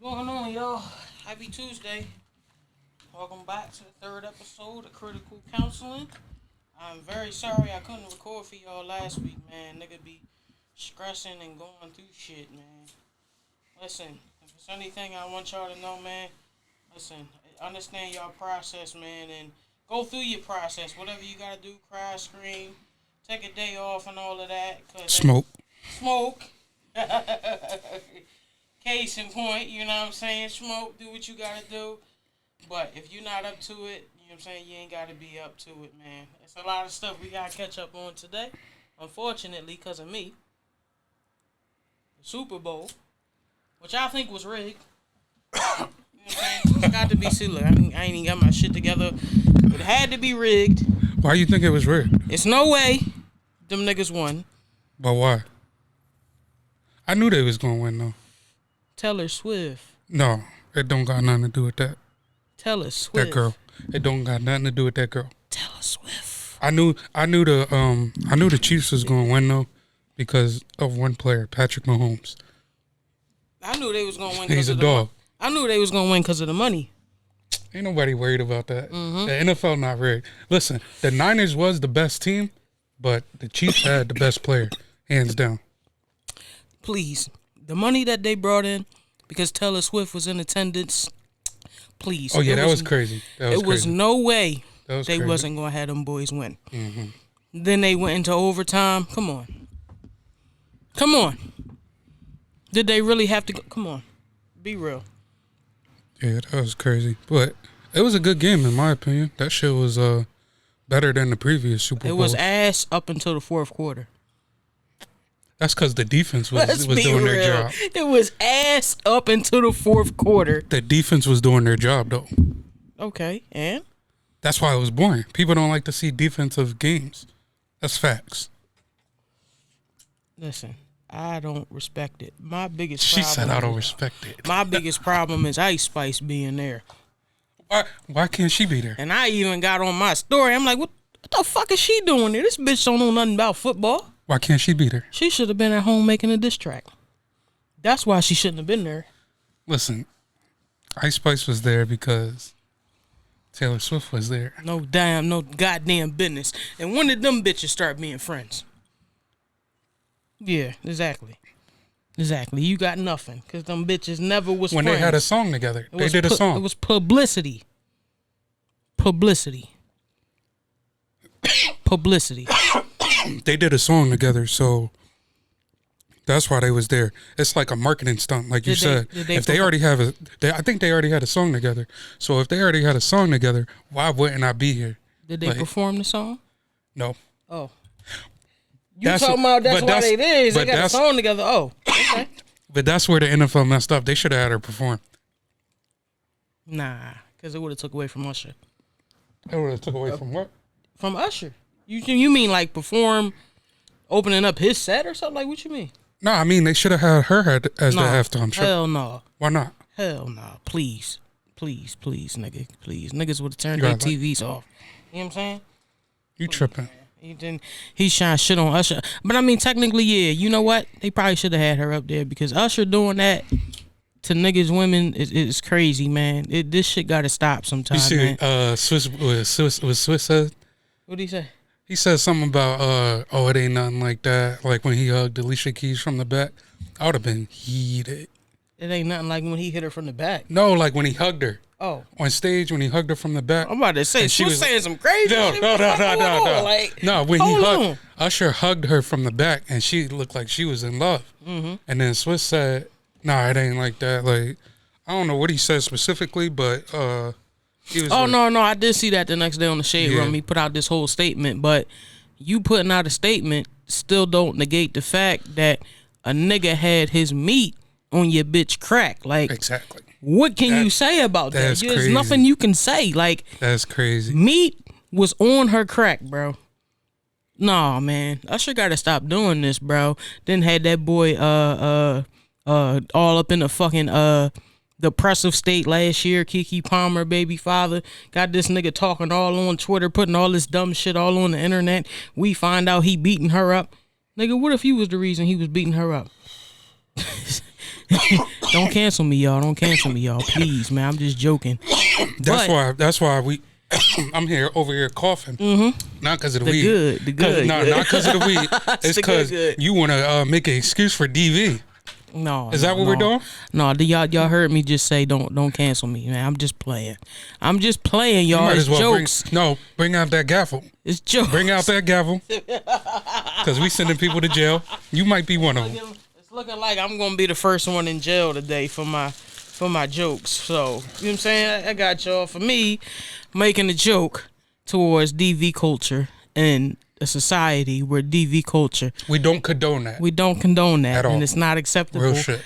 Going on, y'all? Happy Tuesday. Welcome back to the third episode of Critical Counseling. I'm very sorry I couldn't record for y'all last week, man. Nigga be stressing and going through shit, man. Listen, if it's anything I want y'all to know, man, listen, understand y'all process, man, and go through your process. Whatever you gotta do, cry, scream, take a day off and all of that. Smoke. Case in point, you know what I'm saying? Smoke, do what you gotta do. But if you're not up to it, you know what I'm saying? You ain't gotta be up to it, man. It's a lot of stuff we gotta catch up on today. Unfortunately, because of me. The Super Bowl, which I think was rigged. You know what I'm saying? It got to be silly. I ain't even got my shit together. It had to be rigged. Why you think it was rigged? It's no way them niggas won. But why? I knew they was gonna win though. Taylor Swift. No, it don't got nothing to do with that. Taylor Swift. That girl. It don't got nothing to do with that girl. Taylor Swift. I knew the Chiefs was gonna win though because of one player, Patrick Mahomes. I knew they was gonna win. He's a dog. I knew they was gonna win because of the money. Ain't nobody worried about that. Mm-hmm. The NFL not rigged. Listen, the Niners was the best team, but the Chiefs had the best player, hands down. Please, the money that they brought in because Taylor Swift was in attendance. Please. Oh yeah, that was crazy. It was no way they crazy. wasn't gonna have them boys win. Mm-hmm. Then they went into overtime. Come on. Did they really have to go? Come on, be real. Yeah, that was crazy. But it was a good game in my opinion. That shit was better than the previous Super Bowl. It was ass up until the fourth quarter. That's because the defense was doing their job. It was ass up until the fourth quarter. The defense was doing their job, though. Okay, and? That's why it was boring. People don't like to see defensive games. That's facts. Listen, I don't respect it. My biggest She problem said I don't respect it. My biggest problem is Ice Spice being there. Why can't she be there? And I even got on my story. I'm like, what the fuck is she doing there? This bitch don't know nothing about football. Why can't she be there? She should have been at home making a diss track. That's why she shouldn't have been there. Listen, Ice Spice was there because Taylor Swift was there. No goddamn business. And when did them bitches start being friends? Yeah, exactly. You got nothing because them bitches never was when friends. They had a song together. They did a song. It was publicity. They did a song together, so that's why they was there. It's like a marketing stunt, like you said. If they already have I think they already had a song together. So if they already had a song together, why wouldn't I be here? Did they perform the song? No. Oh. You talking about that's why they did? They got a song together. Oh, okay. But that's where the NFL messed up. They should have had her perform. Nah, because it would have took away from Usher. It would have took away from what? From Usher. You mean like perform, opening up his set or something? Like what you mean? No, I mean they should have had her as the halftime show. Hell no. Why not? Hell no. Please, nigga. Please. Niggas would have turned their TVs off. You know what I'm saying? You tripping. He's trying shit on Usher. But I mean, technically, yeah. You know what? They probably should have had her up there because Usher doing that to niggas, women is crazy, man. This shit got to stop sometime, man. You see, Swiss said? What did he say? He said something about, it ain't nothing like that. Like when he hugged Alicia Keys from the back. I would have been heated. It ain't nothing like when he hit her from the back. No, like when he hugged her. Oh. On stage when he hugged her from the back. I'm about to say, she was saying some crazy shit. No. Like, no, when he hugged, Usher hugged her from the back and she looked like she was in love. Mm-hmm. And then Swiss said, nah, it ain't like that. Like, I don't know what he said specifically, but he was no, I did see that the next day on the Shade Room. He put out this whole statement, but you putting out a statement still don't negate the fact that a nigga had his meat on your bitch crack. Like, exactly. What can you say about that? There's crazy. Nothing you can say. Like, that's crazy. Meat was on her crack, bro. Nah, man. Usher gotta stop doing this, bro. Then had that boy all up in the fucking depressive state last year. Keke Palmer, baby father, got this nigga talking all on Twitter, putting all this dumb shit all on the internet. We find out he beating her up. Nigga, what if you was the reason he was beating her up? Don't cancel me, y'all. Don't cancel me, y'all. Please, man. I'm just joking. That's why I'm over here coughing. Mm-hmm. Not because of the weed. The good. No, not because of the weed. It's because you want to make an excuse for DV. No. Is that what we're doing? No, y'all heard me just say don't cancel me, man. I'm just playing. Y'all. It's jokes. Bring out that gavel. It's jokes. Bring out that gavel. Because we sending people to jail. You might be one of them. It's looking like I'm gonna be the first one in jail today for my jokes. So, you know what I'm saying? I got y'all. For me, making a joke towards DV culture and a society where DV culture. We don't condone that. We don't condone that. At all. And it's not acceptable. Real shit.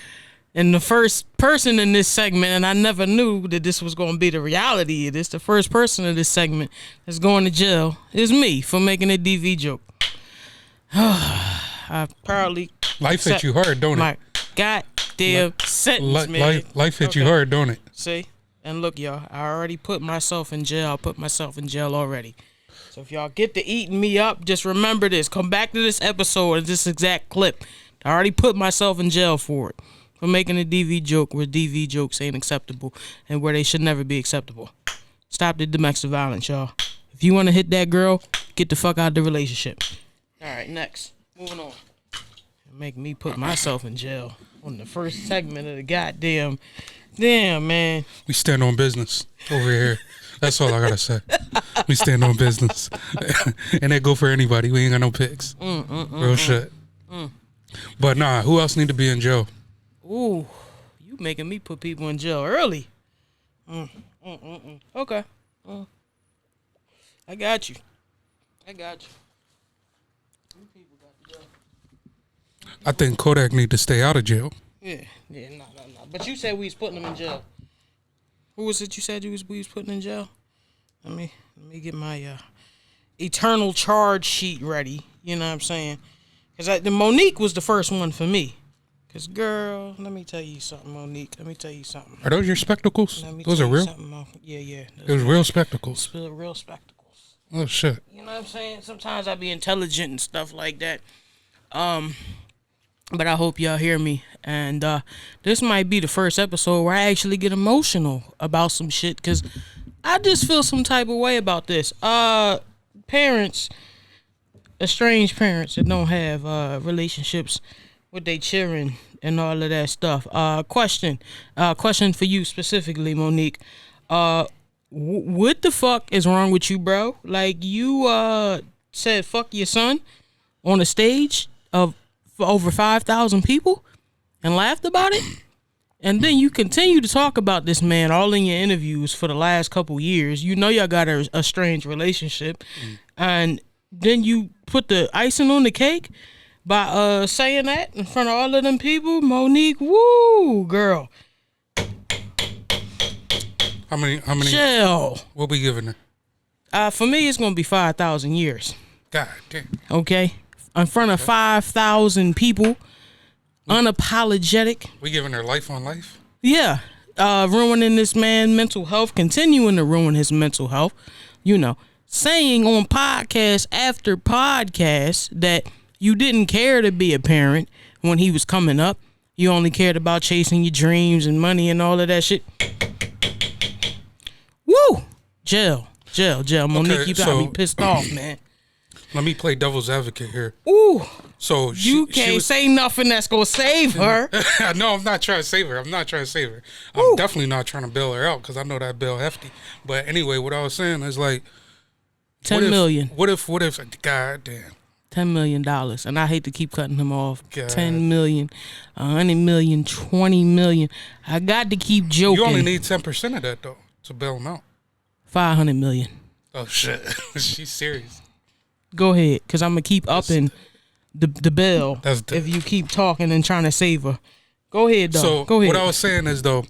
And the first person in this segment, and I never knew that this was going to be the reality of this, the first person in this segment that's going to jail is me for making a DV joke. I proudly. Life hit you hard, don't it? My goddamn sentence, man. Life hit you hard, don't it? See? And look, y'all, I already put myself in jail. I put myself in jail already. So if y'all get to eating me up, just remember this. Come back to this episode and this exact clip. I already put myself in jail for it. For making a DV joke where DV jokes ain't acceptable and where they should never be acceptable. Stop the domestic violence, y'all. If you want to hit that girl, get the fuck out of the relationship. All right, next. Moving on. Make me put myself in jail on the first segment of the goddamn... Damn, man. We stand on business over here. That's all I gotta say. We stand on business. And that go for anybody. We ain't got no picks. Real shit. But nah, who else need to be in jail? Ooh, you making me put people in jail early. Okay. I got you. I think Kodak need to stay out of jail. Yeah, no. But you said we was putting him in jail. Who was it you said we was putting in jail? Let me get my eternal charge sheet ready. You know what I'm saying? Because the Monique was the first one for me. Because, girl, let me tell you something, Monique. Let me tell you something. Are those your spectacles? Those are real? Yeah. It was real spectacles. Real spectacles. Oh, shit. You know what I'm saying? Sometimes I be intelligent and stuff like that. But I hope y'all hear me. And this might be the first episode where I actually get emotional about some shit. Because I just feel some type of way about this. Parents, estranged parents that don't have relationships with their children and all of that stuff. Question for you specifically, Monique. What the fuck is wrong with you, bro? Like, you said fuck your son on a stage of for over 5,000 people and laughed about it, and then you continue to talk about this man all in your interviews for the last couple years. You know y'all got a strange relationship, and then you put the icing on the cake by saying that in front of all of them people. Monique, woo, girl. How many jail? What we giving her? For me, it's gonna be 5,000 years. God damn. Okay. In front of 5,000 people, unapologetic. We giving her life on life? Yeah. Ruining this man's mental health, continuing to ruin his mental health. You know, saying on podcast after podcast that you didn't care to be a parent when he was coming up. You only cared about chasing your dreams and money and all of that shit. Woo! Jail. Monique, you got me pissed off, man. Let me play devil's advocate here. Ooh. So you can't say nothing that's gonna save her. No, I'm not trying to save her. I'm definitely not trying to bail her out because I know that bill hefty. But anyway, what I was saying is like, $10 million. What if? God damn. $10 million, and I hate to keep cutting him off. God. $10 million, $100 million, $20 million. I got to keep joking. You only need 10% of that though to bail him out. $500 million. Oh shit, she's serious. Go ahead, because I'm going to keep upping the bill if you keep talking and trying to save her. Go ahead, though. So, go ahead. What I was saying is, though,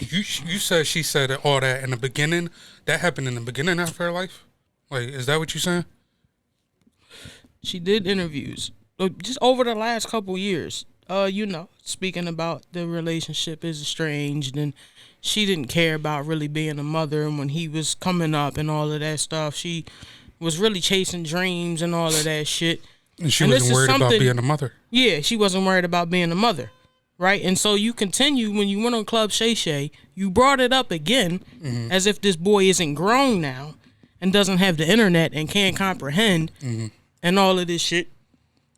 you said she said all that in the beginning. That happened in the beginning of her life? Like, is that what you're saying? She did interviews. Just over the last couple years. You know, speaking about the relationship is estranged, and she didn't care about really being a mother. And when he was coming up and all of that stuff, she was really chasing dreams and all of that shit. And she wasn't worried about being a mother. Yeah, she wasn't worried about being a mother. right? And so you continue when you went on Club Shay Shay, you brought it up again as if this boy isn't grown now and doesn't have the internet and can't comprehend and all of this shit.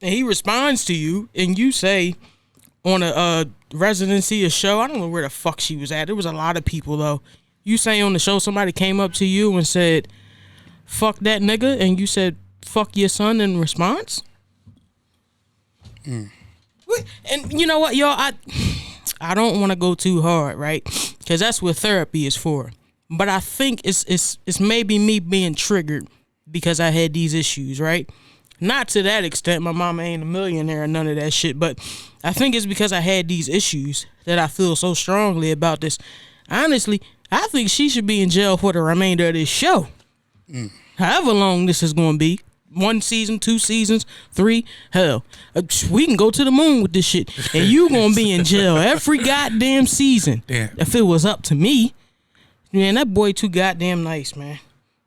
And he responds to you and you say on a residency, a show, I don't know where the fuck she was at. There was a lot of people though. You say on the show somebody came up to you and said, fuck that nigga, and you said, fuck your son in response? And you know what, y'all, I don't want to go too hard, right? Because that's what therapy is for. But I think it's maybe me being triggered because I had these issues, right? Not to that extent. My mama ain't a millionaire or none of that shit. But I think it's because I had these issues that I feel so strongly about this. Honestly, I think she should be in jail for the remainder of this show. However long this is going to be. 1 season, 2 seasons, 3, hell. We can go to the moon with this shit. And you going to be in jail every goddamn season. Damn. If it was up to me. Man, that boy too goddamn nice, man.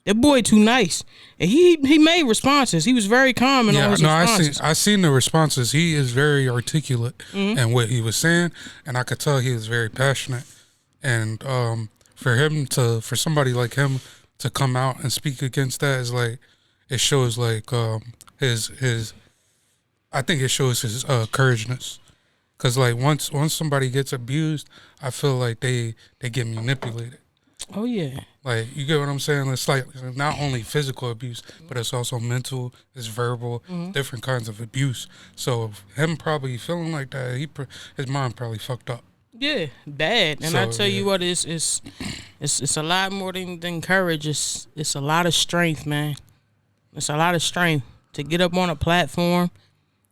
That boy too nice. And he made responses. He was very calm in all his responses. I seen the responses. He is very articulate in what he was saying. And I could tell he was very passionate. And for somebody like him to come out and speak against that is like, it shows like his I think it shows his courageousness, cause like once somebody gets abused, I feel like they get manipulated. Oh yeah, like you get what I'm saying. It's like not only physical abuse, but it's also mental, it's verbal, different kinds of abuse. So him probably feeling like that, his mind probably fucked up. Yeah, bad. And I tell you what, it's a lot more than courage. It's a lot of strength, man. It's a lot of strength to get up on a platform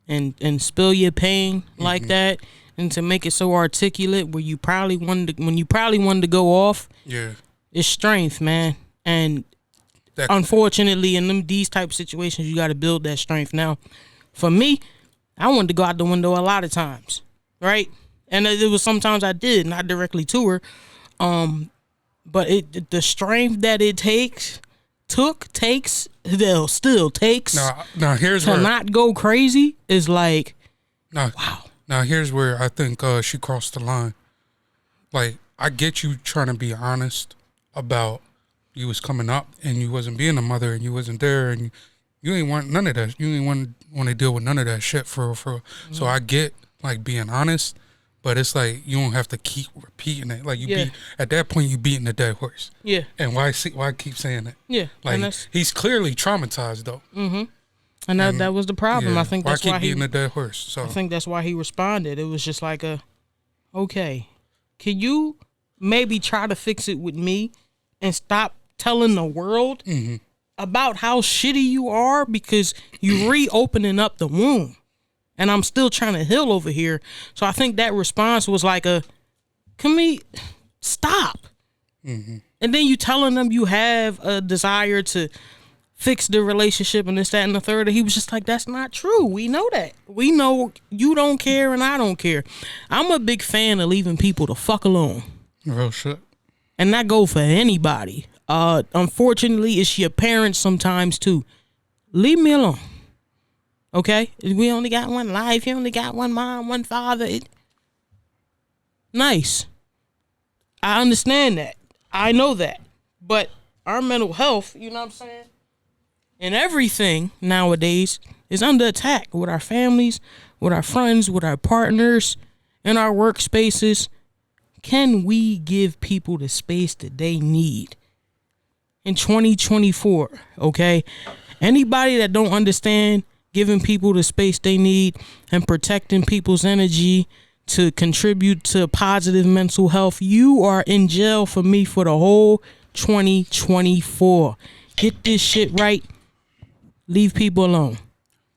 and spill your pain like that, and to make it so articulate where you probably wanted to go off. Yeah, it's strength, man. And unfortunately, in these type of situations, you got to build that strength. Now, for me, I wanted to go out the window a lot of times, right? And it was sometimes I did, not directly to her, but the strength that it takes. Still takes. Now here's to where not go crazy is like, wow. Now here's where I think she crossed the line. Like, I get you trying to be honest about you was coming up and you wasn't being a mother and you wasn't there and you ain't want none of that. You ain't want to deal with none of that shit for. So I get like being honest. But it's like you don't have to keep repeating it. Like at that point, you beating the dead horse. Yeah. And why keep saying it? Yeah. Like he's clearly traumatized though. And that was the problem. I think that's why keep beating the dead horse. So I think that's why he responded. It was just like okay, can you maybe try to fix it with me and stop telling the world about how shitty you are, because you reopening up the wound. And I'm still trying to heal over here. So I think that response was like can we stop? And then you telling them you have a desire to fix the relationship and this, that, and the third. And he was just like, that's not true. We know that. We know you don't care and I don't care. I'm a big fan of leaving people the fuck alone. Real shit. And that go for anybody. Unfortunately, it's your parents sometimes too. Leave me alone. Okay? We only got one life. You only got one mom, one father. Nice. I understand that. I know that. But our mental health, you know what I'm saying? And everything nowadays is under attack with our families, with our friends, with our partners, in our workspaces. Can we give people the space that they need in 2024? Okay? Anybody that don't understand giving people the space they need and protecting people's energy to contribute to positive mental health, you are in jail for me for the whole 2024. Get this shit right. Leave people alone.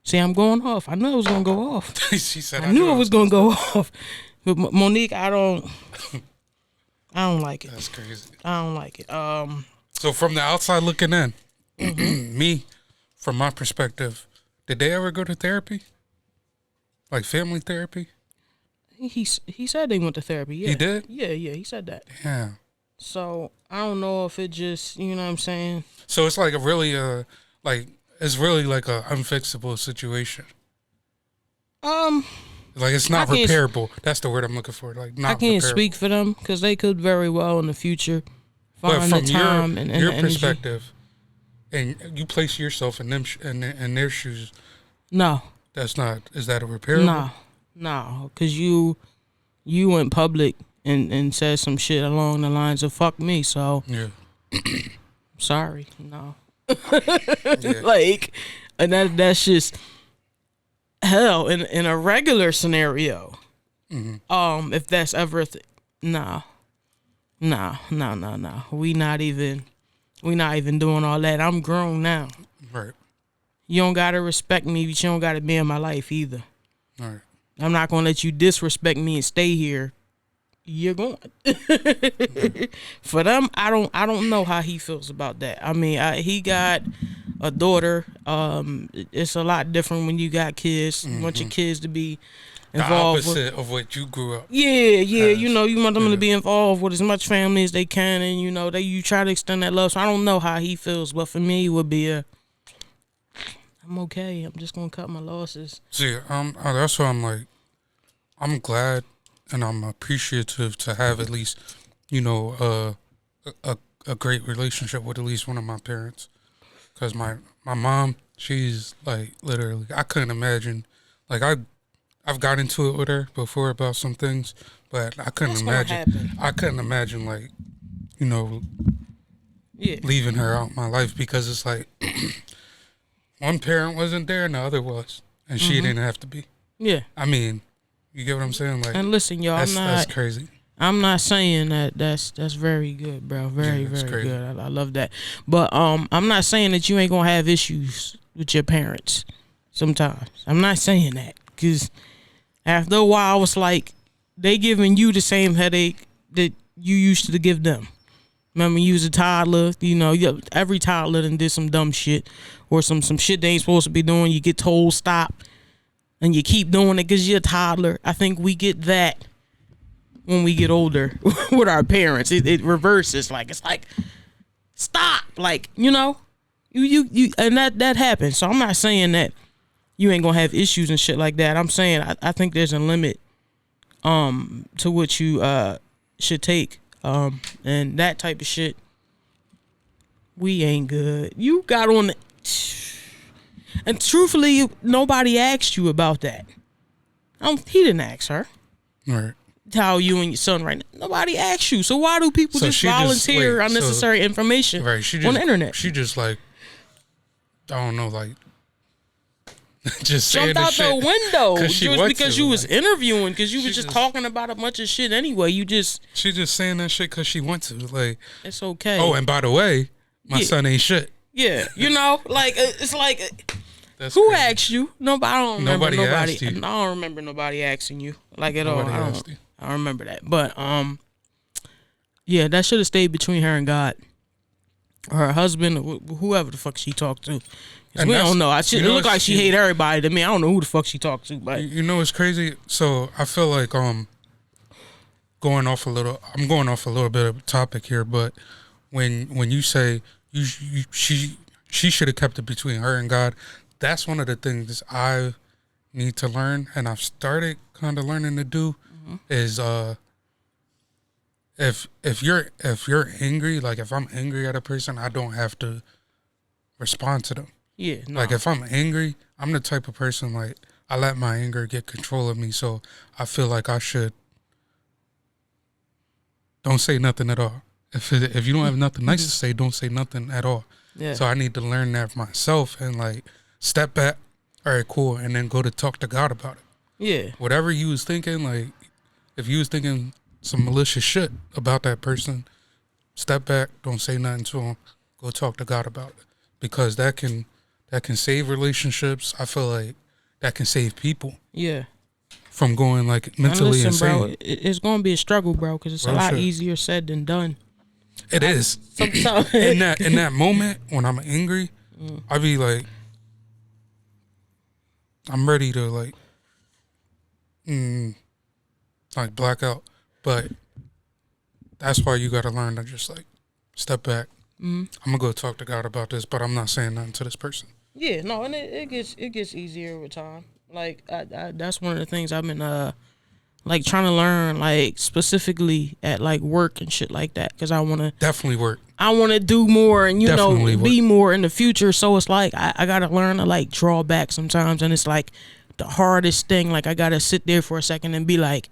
See, I'm going off. I knew I was going to go off. She said I knew I was going to go off. But Monique, I don't like it. That's crazy. I don't like it. So from the outside looking in, me, from my perspective, did they ever go to therapy? Like family therapy? He said they went to therapy, yeah. He did? Yeah, he said that. Yeah. So, I don't know if it just, you know what I'm saying? So it's like it's really like a unfixable situation. Like, it's not repairable. That's the word I'm looking for. Like, not I can't repairable. speak for them because they could very well in the future find the time and your the perspective, and you place yourself in them in their shoes. No, that's not. Is that a repairable? No, because you went public and said some shit along the lines of "fuck me." So yeah, sorry, no. Yeah. Like, and that's just hell in a regular scenario. Mm-hmm. If that's ever no. We not even doing all that. I'm grown now. Right. You don't gotta respect me, but you don't gotta be in my life either. All right. I'm not gonna let you disrespect me and stay here. You're going. For them, I don't know how he feels about that. I mean, he got a daughter. It's a lot different when you got kids. You want your kids to be involved. The opposite of what you grew up. Yeah. You want them to be involved with as much family as they can, and you try to extend that love. So I don't know how he feels, but for me, it would be I'm okay. I'm just gonna cut my losses. See, that's why I'm like, I'm glad and I'm appreciative to have at least, a great relationship with at least one of my parents. Because my mom, she's like literally, I couldn't imagine, like I've got into it with her before about some things, but I couldn't imagine like, leaving her out my life, because it's like one parent wasn't there and the other was, and she didn't have to be. Yeah. I mean, you get what I'm saying? Like, and listen, y'all, that's crazy. I'm not saying that's very good, bro. Very good. I love that. But I'm not saying that you ain't gonna have issues with your parents sometimes. I'm not saying that, because after a while, it's like they giving you the same headache that you used to give them. Remember, you was a toddler. Every toddler done did some dumb shit or some shit they ain't supposed to be doing. You get told stop, and you keep doing it because you're a toddler. I think we get that when we get older with our parents. It reverses. It's like stop. Like, you and that happens. So I'm not saying that you ain't gonna have issues and shit like that. I'm saying I think there's a limit to what you should take. And that type of shit, we ain't good. You got on the, and truthfully, nobody asked you about that. He didn't ask her. Right. How you and your son right now. Nobody asked you. So why do people just volunteer unnecessary information on the internet? She just like, I don't know, like, just jumped out the window because you was like, interviewing, because you was just talking about a bunch of shit anyway. She just saying that shit because she went to, like, it's okay. Oh, and by the way, my son ain't shit. Yeah, like it's like, that's who crazy. Asked you? Nobody. I don't remember nobody. Asked you. I don't remember nobody asking you like at nobody all. Asked you. I don't remember that, but yeah, that should have stayed between her and God, or her husband, or whoever the fuck she talked to. We don't know. It looked like she hate everybody to me. I don't know who the fuck she talked to, but it's crazy. So I feel like I'm going off a little bit of a topic here, but when you say she should have kept it between her and God, that's one of the things I need to learn, and I've started kind of learning to do, is if you're angry, like if I'm angry at a person, I don't have to respond to them. Yeah, no. Like if I'm angry, I'm the type of person, like, I let my anger get control of me, so I feel like I should don't say nothing at all. If you don't have nothing nice to say, don't say nothing at all. Yeah. So I need to learn that myself and like step back. All right, cool, and then go to talk to God about it. Yeah. Whatever you was thinking, like if you was thinking some malicious shit about that person, step back, don't say nothing to him, go talk to God about it, because that can save relationships. I feel like that can save people. Yeah. From going like mentally insane. Bro, it's going to be a struggle, bro, because it's a lot easier said than done. It is. Sometimes in that moment when I'm angry, I be like, I'm ready to like black out. But that's why you got to learn to just like step back. I'm gonna go talk to God about this, but I'm not saying nothing to this person. Yeah, no, and it gets easier with time. Like that's one of the things I've been like trying to learn, like specifically at like work and shit like that, because I want to definitely work. I want to do more and Definitely be more in the future. So it's like I gotta learn to like draw back sometimes, and it's like the hardest thing. Like I gotta sit there for a second and be like,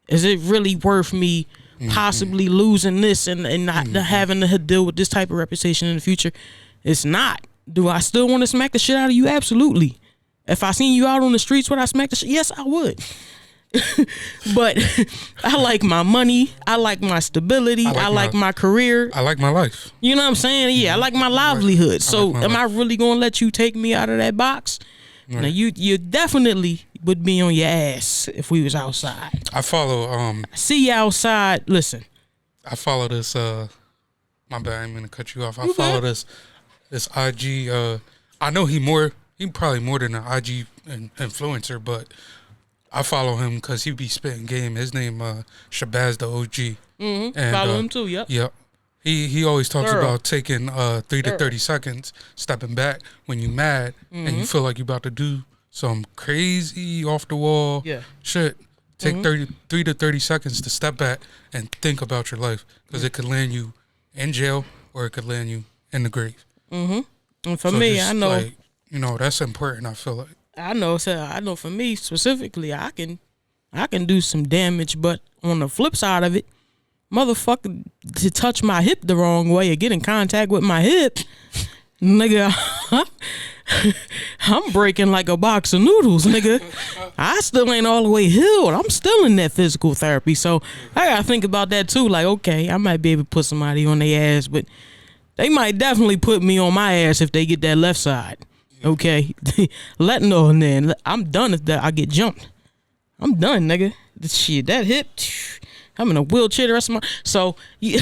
is it really worth me possibly losing this and not having to deal with this type of reputation in the future? It's not. Do I still want to smack the shit out of you? Absolutely. If I seen you out on the streets, would I smack the shit? Yes, I would. But I like my money. I like my stability. I like my career. I like my life. You know what I'm saying? Yeah, I like my livelihood. So am I really gonna let you take me out of that box? Right. Now you definitely would be on your ass if we was outside. I follow I see you outside. Listen. I follow this my bad, I ain't gonna cut you off. I follow this IG I know he probably more than an IG influencer, but I follow him because he be spitting game. His name Shabazz the OG. Mm-hmm. And, follow him too. Yep. Yep. He always talks about taking 3 to 30 seconds, stepping back when you mad and you feel like you about to do some crazy off the wall shit. Take 3 to 30 seconds to step back and think about your life, because it could land you in jail or it could land you in the grave. Mm-hmm. And for me, I know, like, that's important. I feel like. I know for me specifically, I can do some damage, but on the flip side of it, motherfucker, to touch my hip the wrong way or get in contact with my hip, nigga, I'm breaking like a box of noodles, nigga. I still ain't all the way healed. I'm still in that physical therapy, so I gotta think about that too. Like, okay, I might be able to put somebody on their ass, but they might definitely put me on my ass if they get that left side. Okay, let no, then I'm done if that I get jumped. I'm done, nigga. Shit, that hip, I'm in a wheelchair the rest of my. So you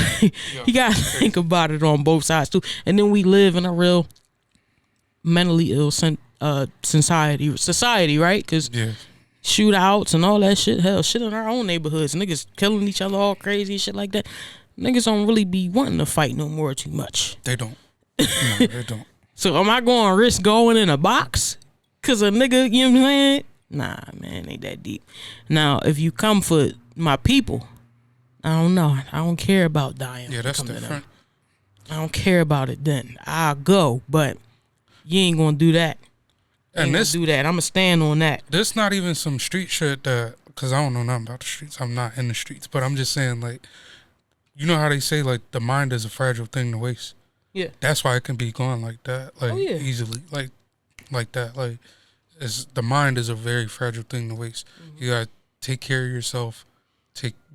gotta think about it on both sides too. And then we live in a real mentally ill society, right? Because shootouts and all that shit, hell, shit in our own neighborhoods, niggas killing each other all crazy and shit like that. Niggas don't really be wanting to fight no more too much. They don't. No, they don't. So am I going to risk going in a box? Cause a nigga, you know what I'm saying? Nah, man, ain't that deep. Now, if you come for my people, I don't know. I don't care about dying. Yeah, that's different. I don't care about it then. I'll go, but you ain't going to do that. I'm going to stand on that. This not even some street shit because I don't know nothing about the streets. I'm not in the streets. But I'm just saying, like, you know how they say, like, the mind is a fragile thing to waste? Yeah. That's why it can be gone like that, like easily, like that. Like, the mind is a very fragile thing to waste. Mm-hmm. You gotta take care of yourself.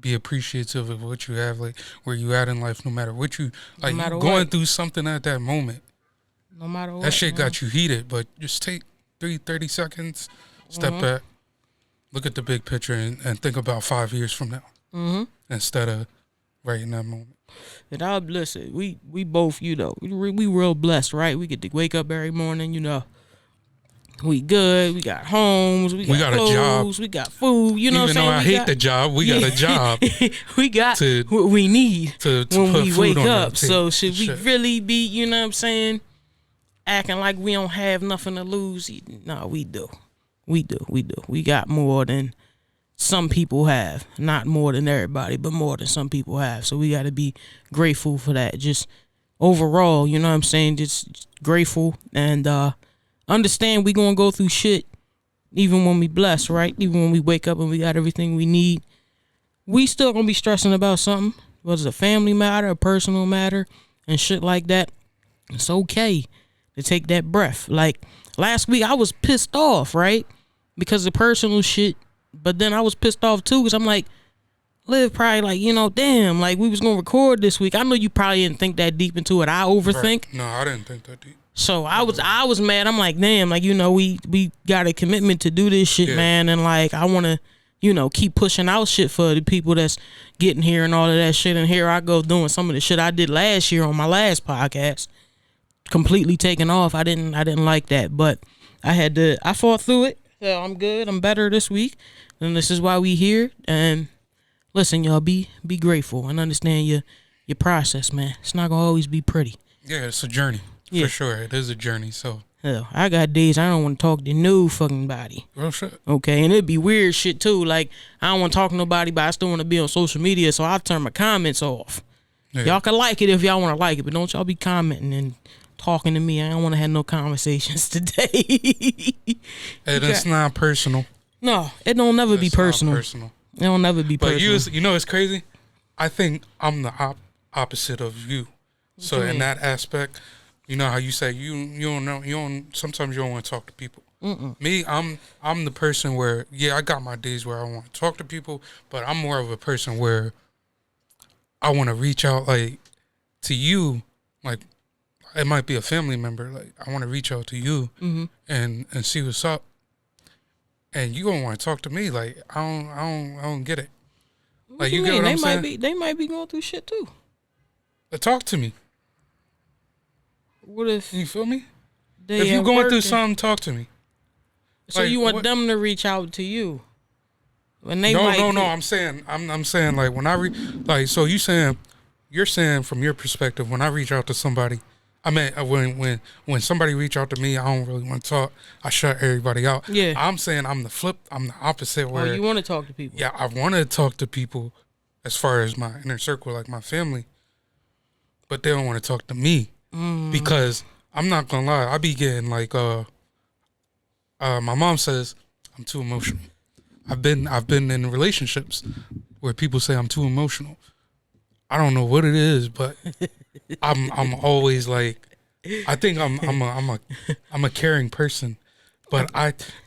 Be appreciative of what you have, like where you at in life, no matter what you like. No going through something at that moment. No matter what. That shit got you heated, but just take 30 seconds, step back, look at the big picture, and think about 5 years from now instead of right in that moment. And I'll listen. We both, we real blessed, right? We get to wake up every morning, we good. We got homes. We got clothes, a job. We got food. You know what I'm saying? Even though I hate the job, we got a job. We got what we need to when put we food wake on up. So should we really be, you know what I'm saying, acting like we don't have nothing to lose? No, we do. We got more than some people have. Not more than everybody, but more than some people have. So we got to be grateful for that. Just overall, you know what I'm saying? Just grateful and understand we gonna go through shit even when we blessed, right? Even when we wake up and we got everything we need, we still gonna be stressing about something, whether it's a family matter, a personal matter, and shit like that. It's okay to take that breath. Like last week I was pissed off, right? Because of personal shit, but then I was pissed off too because I'm like, Liv probably like, damn, like we was gonna record this week. I know you probably didn't think that deep into it. I overthink. Right. No, I didn't think that deep. So I was mad. I'm like, damn, like, we got a commitment to do this shit, man. And like, I want to, keep pushing out shit for the people that's getting here and all of that shit. And here I go doing some of the shit I did last year on my last podcast, completely taken off. I didn't like that, but I fought through it. So I'm good. I'm better this week. And this is why we here. And listen, y'all, be grateful and understand your process, man. It's not going to always be pretty. Yeah, it's a journey. For sure, it is a journey. So Hell, I got days I don't want to talk to no fucking body. Real shit. Okay, and it'd be weird shit too. Like, I don't want to talk to nobody, but I still want to be on social media, so I turn my comments off. Yeah. Y'all can like it if y'all want to like it, but don't y'all be commenting and talking to me. I don't want to have no conversations today. And it's not personal. No, it don't never be personal. It don't never be personal. But you know it's crazy? I think I'm the opposite of you. So in that aspect, you know how you say you don't know, sometimes you don't want to talk to people. Me, I'm the person where, yeah, I got my days where I want to talk to people, but I'm more of a person where I want to reach out, like, to you, like, it might be a family member, like, I want to reach out to you and see what's up. And you don't want to talk to me, like, I don't get it. Like, you get what I'm saying? They might be going through shit too. But talk to me. What if you feel me? If you're going through something, talk to me. So like, you want them to reach out to you? When they no. I'm saying like when so you're saying from your perspective, when I reach out to somebody, I mean when somebody reach out to me, I don't really want to talk. I shut everybody out. Yeah. I'm saying I'm the opposite. Where you want to talk to people? Yeah, I want to talk to people, as far as my inner circle, like my family, but they don't want to talk to me because I'm not gonna lie, I be getting like my mom says I'm too emotional. I've been in relationships where people say I'm too emotional. I don't know what it is, but I'm always like, I think I'm a caring person, but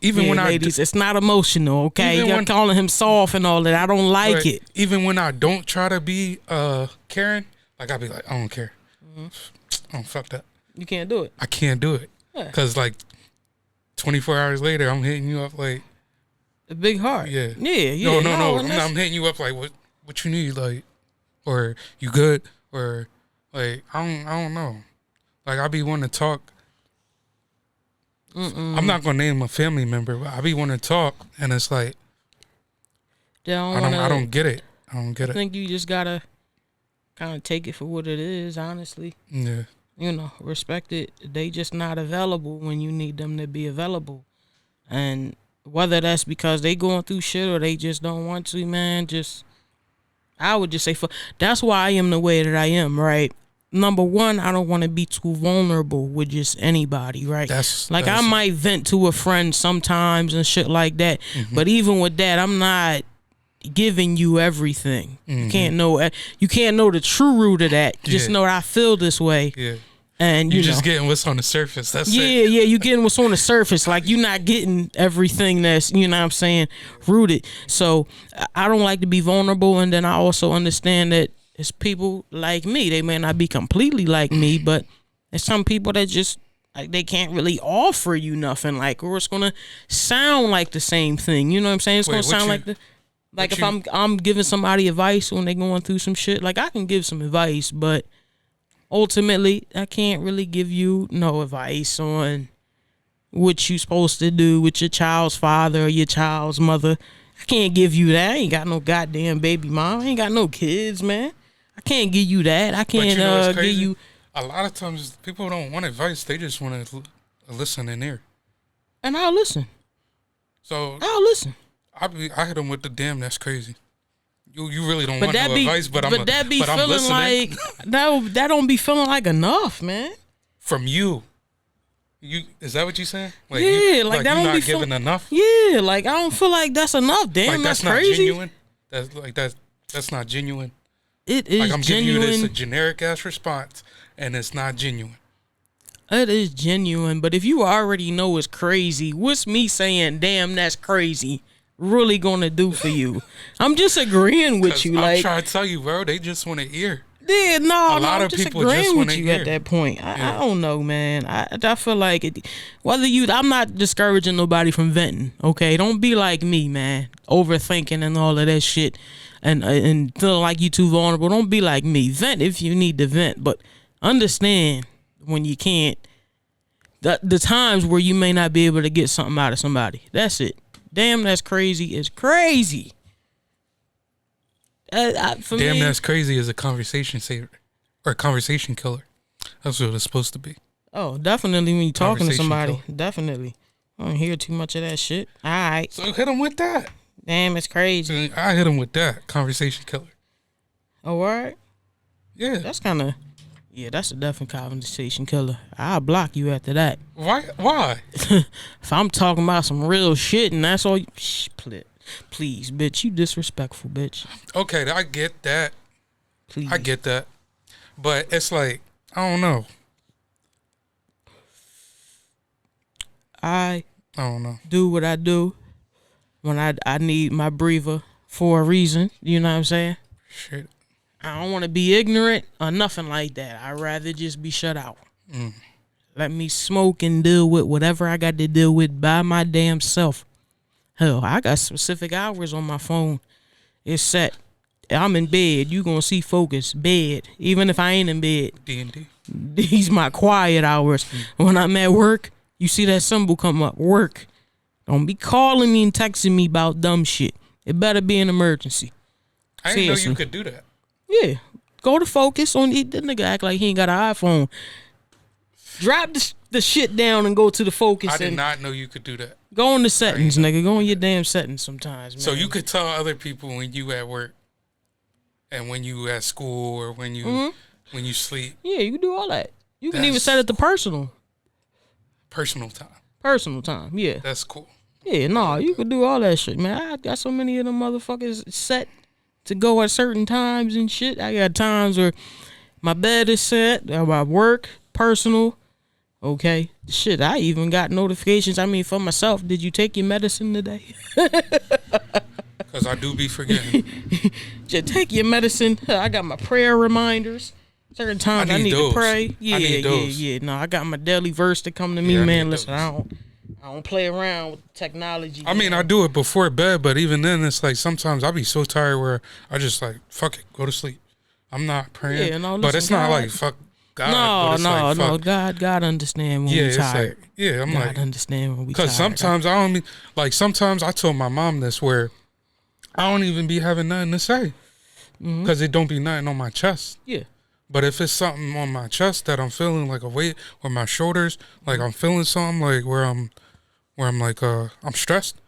ladies, it's not emotional, okay? You're calling him soft and all that. I don't like it. Even when I don't try to be caring, like I'll be like, I don't care. Oh, fuck that. You can't do it. I can't do it because like 24 hours later, I'm hitting you up like a big heart. Yeah. No. I'm hitting you up like what you need, like, or you good, or like I don't know. Like I be wanting to talk. I'm not gonna name a family member, but I be wanting to talk, and it's like I don't get it. I think you just gotta kind of take it for what it is, honestly. Yeah. You know, respect it. They just not available when you need them to be available. And whether that's because they going through shit or they just don't want to, man, I would just say, that's why I am the way that I am, right? Number one, I don't want to be too vulnerable with just anybody, right? I might vent to a friend sometimes and shit like that. But even with that, I'm not giving you everything. You can't know the true root of that. Just know that I feel this way. Yeah. And you're just getting what's on the surface. That's it. Yeah, you getting what's on the surface. Like you're not getting everything that's, you know what I'm saying, rooted. So I don't like to be vulnerable, and then I also understand that it's people like me. They may not be completely like me, but there's some people that just like they can't really offer you nothing, like, or it's gonna sound like the same thing. You know what I'm saying? It's gonna sound like if I'm giving somebody advice when they going through some shit, like I can give some advice, but ultimately I can't really give you no advice on what you supposed to do with your child's father or your child's mother. I can't give you that. I ain't got no goddamn baby mom. I ain't got no kids, man. I can't give you that. I can't give you. A lot of times people don't want advice. They just want to listen in there. And I'll listen. So I'll listen. I hit them with the damn. That's crazy. You really don't want no advice, but I'm listening. Like that don't be feeling like enough, man. From you. Is that what you saying? Like, yeah, like that don't be giving enough. Yeah, like I don't feel like that's enough. Damn, like, that's crazy. Not genuine. That's not genuine. It is like I'm genuine. giving you this a generic ass response, and it's not genuine. It is genuine, but if you already know it's crazy, what's me saying, damn, that's crazy, really gonna do for you? I'm just agreeing with you. I'm trying to tell you, bro, they just want to hear. Yeah, no, a lot of people just want to hear at that point. I don't know, man. I feel like I'm not discouraging nobody from venting. Okay, don't be like me, man. Overthinking and all of that shit, and feeling like you too vulnerable. Don't be like me. Vent if you need to vent, but understand when you can't. The times where you may not be able to get something out of somebody. That's it. Damn, that's crazy. It's crazy. That's crazy is a conversation saver or a conversation killer. That's what it's supposed to be. Oh, definitely when you talking to somebody. Killer. Definitely. I don't hear too much of that shit. All right. So hit him with that. Damn, it's crazy. So I hit him with that. Conversation killer. Oh, all right. Yeah. That's kind of... Yeah, that's a definite conversation killer. I'll block you after that. Why? If I'm talking about some real shit and that's all you... Please, bitch. You disrespectful, bitch. Okay, I get that. Please. I get that. But it's like, I don't know. I don't know. Do what I do when I need my breather for a reason. You know what I'm saying? Shit. I don't want to be ignorant or nothing like that. I'd rather just be shut out. Let me smoke and deal with whatever I got to deal with by my damn self. Hell, I got specific hours on my phone. It's set. I'm in bed. You gonna see focus. Bed. Even if I ain't in bed. D&D. These my quiet hours. When I'm at work, you see that symbol come up. Work. Don't be calling me and texting me about dumb shit. It better be an emergency. I didn't know you could do that. Yeah. Go to focus on it. That nigga act like he ain't got an iPhone. Drop the shit down and go to the focus. I did not know you could do that. Go in the settings, nigga. Go in your damn settings sometimes, man. So you could tell other people when you at work and when you at school or when you sleep. Yeah, you can do all that. You can even set it to personal. Personal time. Personal time, yeah. That's cool. Yeah, no, you can do all that shit, man. I got so many of them motherfuckers set to go at certain times and shit. I got times where my bed is set, my work, personal. Okay. Shit, I even got notifications. I mean, for myself, did you take your medicine today? Because I do be forgetting. Just take your medicine. I got my prayer reminders. Certain times I need to pray. Yeah. No, I got my daily verse to come to me, man. Listen, I don't play around with technology. I mean, I do it before bed, but even then, it's like sometimes I be so tired where I just like, fuck it, go to sleep. I'm not praying. Yeah, no, listen, but it's not like fuck God. No. God understand when we tired. Like, I'm God like, understand when we tired. Because sometimes I don't be, like, sometimes I told my mom this where I don't even be having nothing to say. Because it don't be nothing on my chest. Yeah. But if it's something on my chest that I'm feeling like a weight or my shoulders, like I'm feeling something like where I'm like I'm stressed,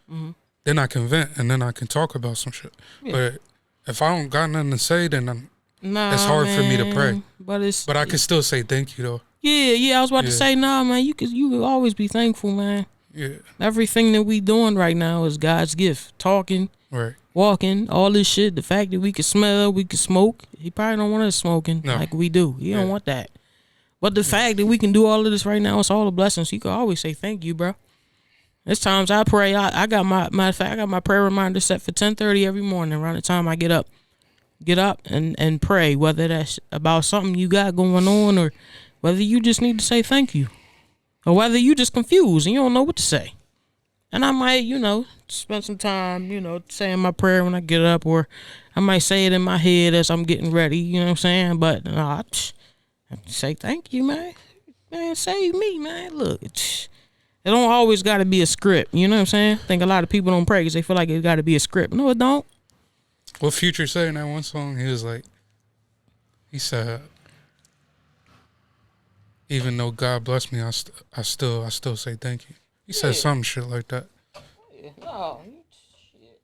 then I can vent and then I can talk about some shit. Yeah. But if I don't got nothing to say, then it's hard for me to pray. But I can still say thank you though. Yeah. I was about to say, man, you could always be thankful, man. Yeah. Everything that we doing right now is God's gift. Talking, right. Walking, all this shit. The fact that we can smell, we can smoke. He probably don't want us smoking like we do. He don't want that. But the fact that we can do all of this right now, it's all a blessing. So you can always say thank you, bro. There's times I pray. I got I got my prayer reminder set for 10:30 every morning around the time I get up. Get up and pray, whether that's about something you got going on or whether you just need to say thank you. Or whether you just confused and you don't know what to say. And I might, spend some time, saying my prayer when I get up, or I might say it in my head as I'm getting ready, you know what I'm saying? But I say thank you, man. Man, save me, man. Look, it don't always got to be a script, you know what I'm saying? I think a lot of people don't pray because they feel like it got to be a script. No, it don't. What Future said in that one song, he said, even though God blessed me, I still say thank you. He said some shit like that. No, shit.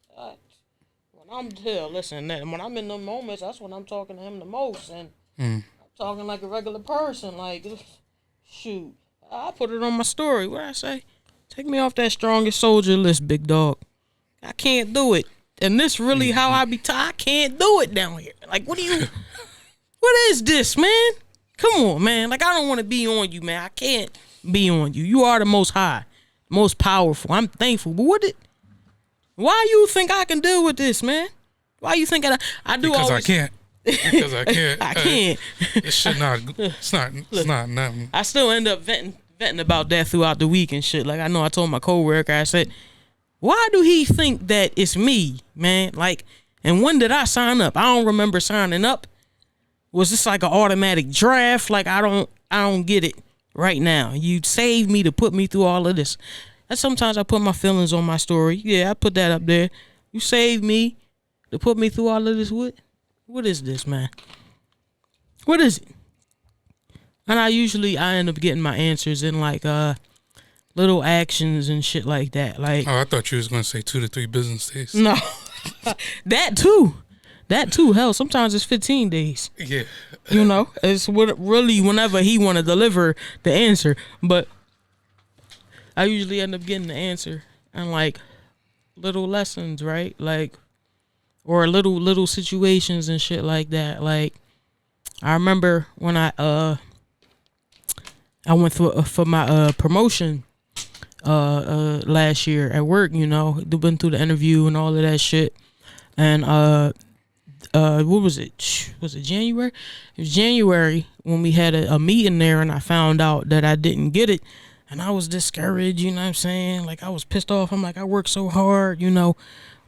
When I'm in the moments, that's when I'm talking to him the most, and I'm talking like a regular person. Like, shoot, I put it on my story. What I say? Take me off that strongest soldier list, big dog. I can't do it, and this really how I be. I can't do it down here. Like, what is this, man? Come on, man. Like, I don't want to be on you, man. I can't be on you. You are the most high, most powerful. I'm thankful. But why you think I can deal with this, man? Why you think I do? Because I can't. Because I can't. I can't. It's not nothing. I still end up venting about that throughout the week and shit. Like, I know I told my coworker, I said, why do he think that it's me, man? Like, and when did I sign up? I don't remember signing up. Was this like an automatic draft? Like, I don't get it right now. You saved me to put me through all of this. And sometimes I put my feelings on my story. Yeah, I put that up there. You saved me to put me through all of this. What is this, man? What is it? And I end up getting my answers in like little actions and shit like that. Like, oh, I thought you was gonna say 2 to 3 business days. No, that too. Hell, sometimes it's 15 days. Yeah, it's really whenever he want to deliver the answer. But I usually end up getting the answer and like little lessons, right? Like, or little situations and shit like that. Like, I remember when I went for my promotion last year at work. Went through the interview and all of that shit. And what was it? Was it January? It was January when we had a meeting there, and I found out that I didn't get it, and I was discouraged. You know what I'm saying? Like, I was pissed off. I'm like, I worked so hard.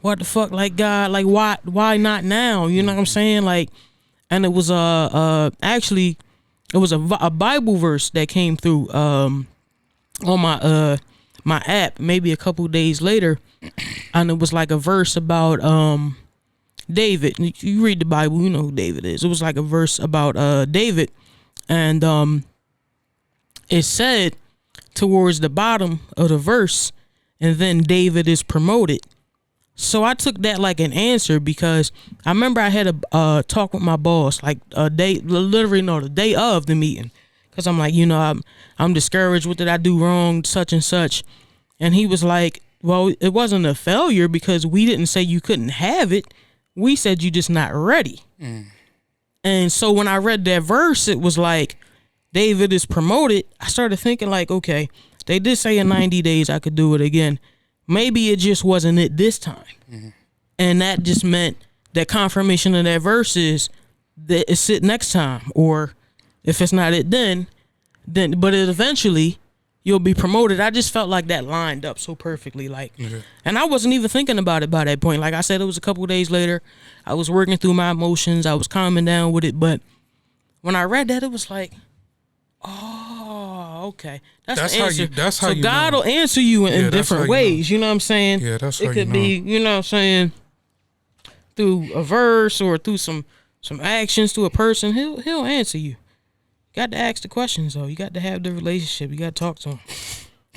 What the fuck? Like, God, like, why not now? You know what I'm saying? Like, and it was actually it was a Bible verse that came through on my my app maybe a couple days later, and it was like a verse about David. You read the Bible, you know who David is. It was like a verse about David, and it said towards the bottom of the verse, and then David is promoted. So I took that like an answer, because I remember I had a talk with my boss like the day of the meeting, because I'm like, I'm discouraged. What did I do wrong? Such and such. And he was like, well, it wasn't a failure, because we didn't say you couldn't have it. We said you just not ready. And so when I read that verse, it was like David is promoted. I started thinking like, okay, they did say in 90 days I could do it again. Maybe it just wasn't it this time. And that just meant that confirmation of that verse is that it's it next time. Or if it's not it then but it eventually you'll be promoted. I just felt like that lined up so perfectly. Like, and I wasn't even thinking about it by that point. Like I said, it was a couple of days later. I was working through my emotions. I was calming down with it. But when I read that, it was like, oh, okay. That's the answer. That's how so you God know. will answer you in different ways. You know what I'm saying? Yeah, that's how it could be, you know what I'm saying, through a verse or through some actions to a person. He'll answer you. Got to ask the questions though. You got to have the relationship. You got to talk to him.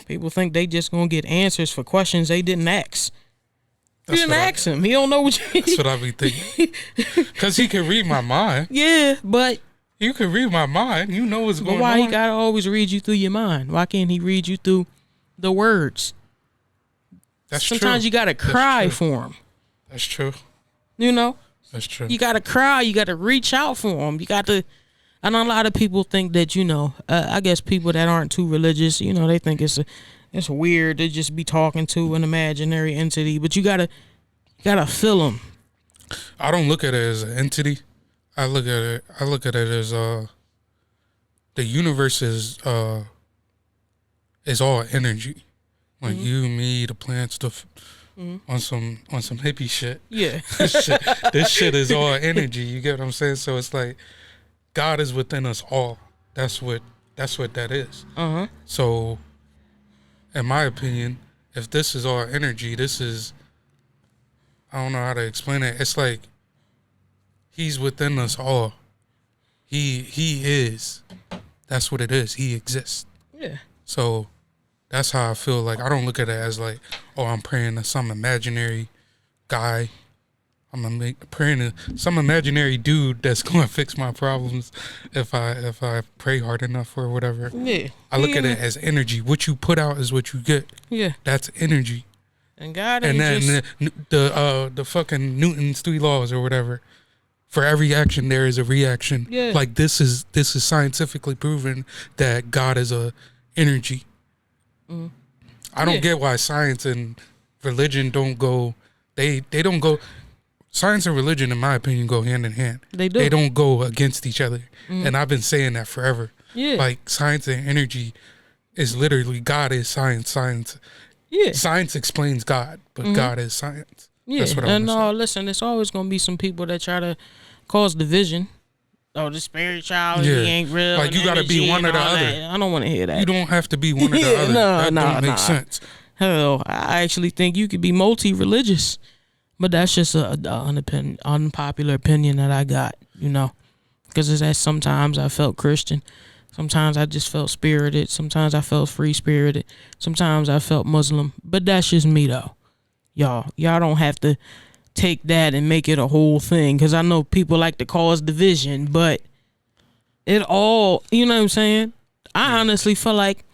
People think they just gonna get answers for questions they didn't ask. You didn't ask him. He don't know what you. That's what I be thinking. Cause he can read my mind. Yeah, but you can read my mind. You know what's going on. But why he gotta always read you through your mind? Why can't he read you through the words? That's true. Sometimes you gotta cry for him. That's true. That's true. You gotta cry. You gotta reach out for him. You got to. And a lot of people think that, I guess people that aren't too religious, they think it's weird to just be talking to an imaginary entity. But you gotta feel them. I don't look at it as an entity. I look at it as the universe is all energy. Like you, me, the plants, on some hippie shit. Yeah. This shit is all energy. You get what I'm saying? So it's like God is within us all. That's what that is. So, in my opinion, if this is all energy, this is, I don't know how to explain it. It's like He's within us all. He is. That's what it is. He exists. Yeah. So that's how I feel. Like, I don't look at it as like, oh, I'm praying to some imaginary guy. I'm praying to some imaginary dude that's going to fix my problems if I pray hard enough or whatever. Yeah. I look at it as energy. What you put out is what you get. Yeah. That's energy. And God and then just the fucking Newton's 3 laws or whatever. For every action there is a reaction. Yeah. Like this is scientifically proven that God is a energy. I don't get why science and religion don't go. They don't go. Science and religion, in my opinion, go hand in hand. They do. They don't go against each other. And I've been saying that forever. Yeah. Like science and energy is literally God is science. Science. Yeah. Science explains God, but God is science. Yeah. That's what I and want to say. Listen, there's always gonna be some people that try to cause division. Oh, the spirituality ain't real. Like you gotta be one or the other. I don't want to hear that. You don't have to be one or the other. That don't make sense. Hell, I actually think you could be multi-religious. But that's just an unpopular opinion that I got, because it's that sometimes I felt Christian, Sometimes I just felt spirited. Sometimes I felt free spirited. Sometimes I felt Muslim. But that's just me though. Y'all don't have to take that and make it a whole thing, because I know people like to cause division, but it all, you know what I'm saying? I honestly feel like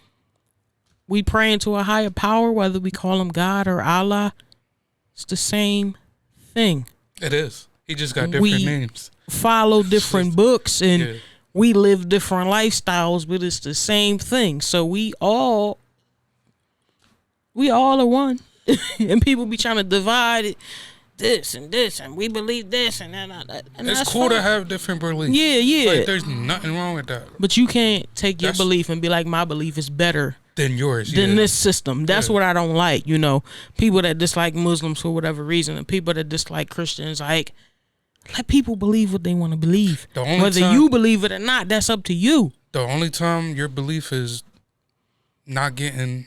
we praying to a higher power, whether we call him God or Allah. It's the same thing. It is. He just got different names. Follow different books and we live different lifestyles, but it's the same thing. So we all are one. And people be trying to divide it, this, and we believe this, and that. And it's cool to have different beliefs. Yeah. Like, there's nothing wrong with that. But you can't take your belief and be like, my belief is better than yours, than this system. That's what I don't like. You know, people that dislike Muslims for whatever reason, and people that dislike Christians, like, let people believe what they want to believe. Whether you believe it or not, that's up to you. The only time your belief is not getting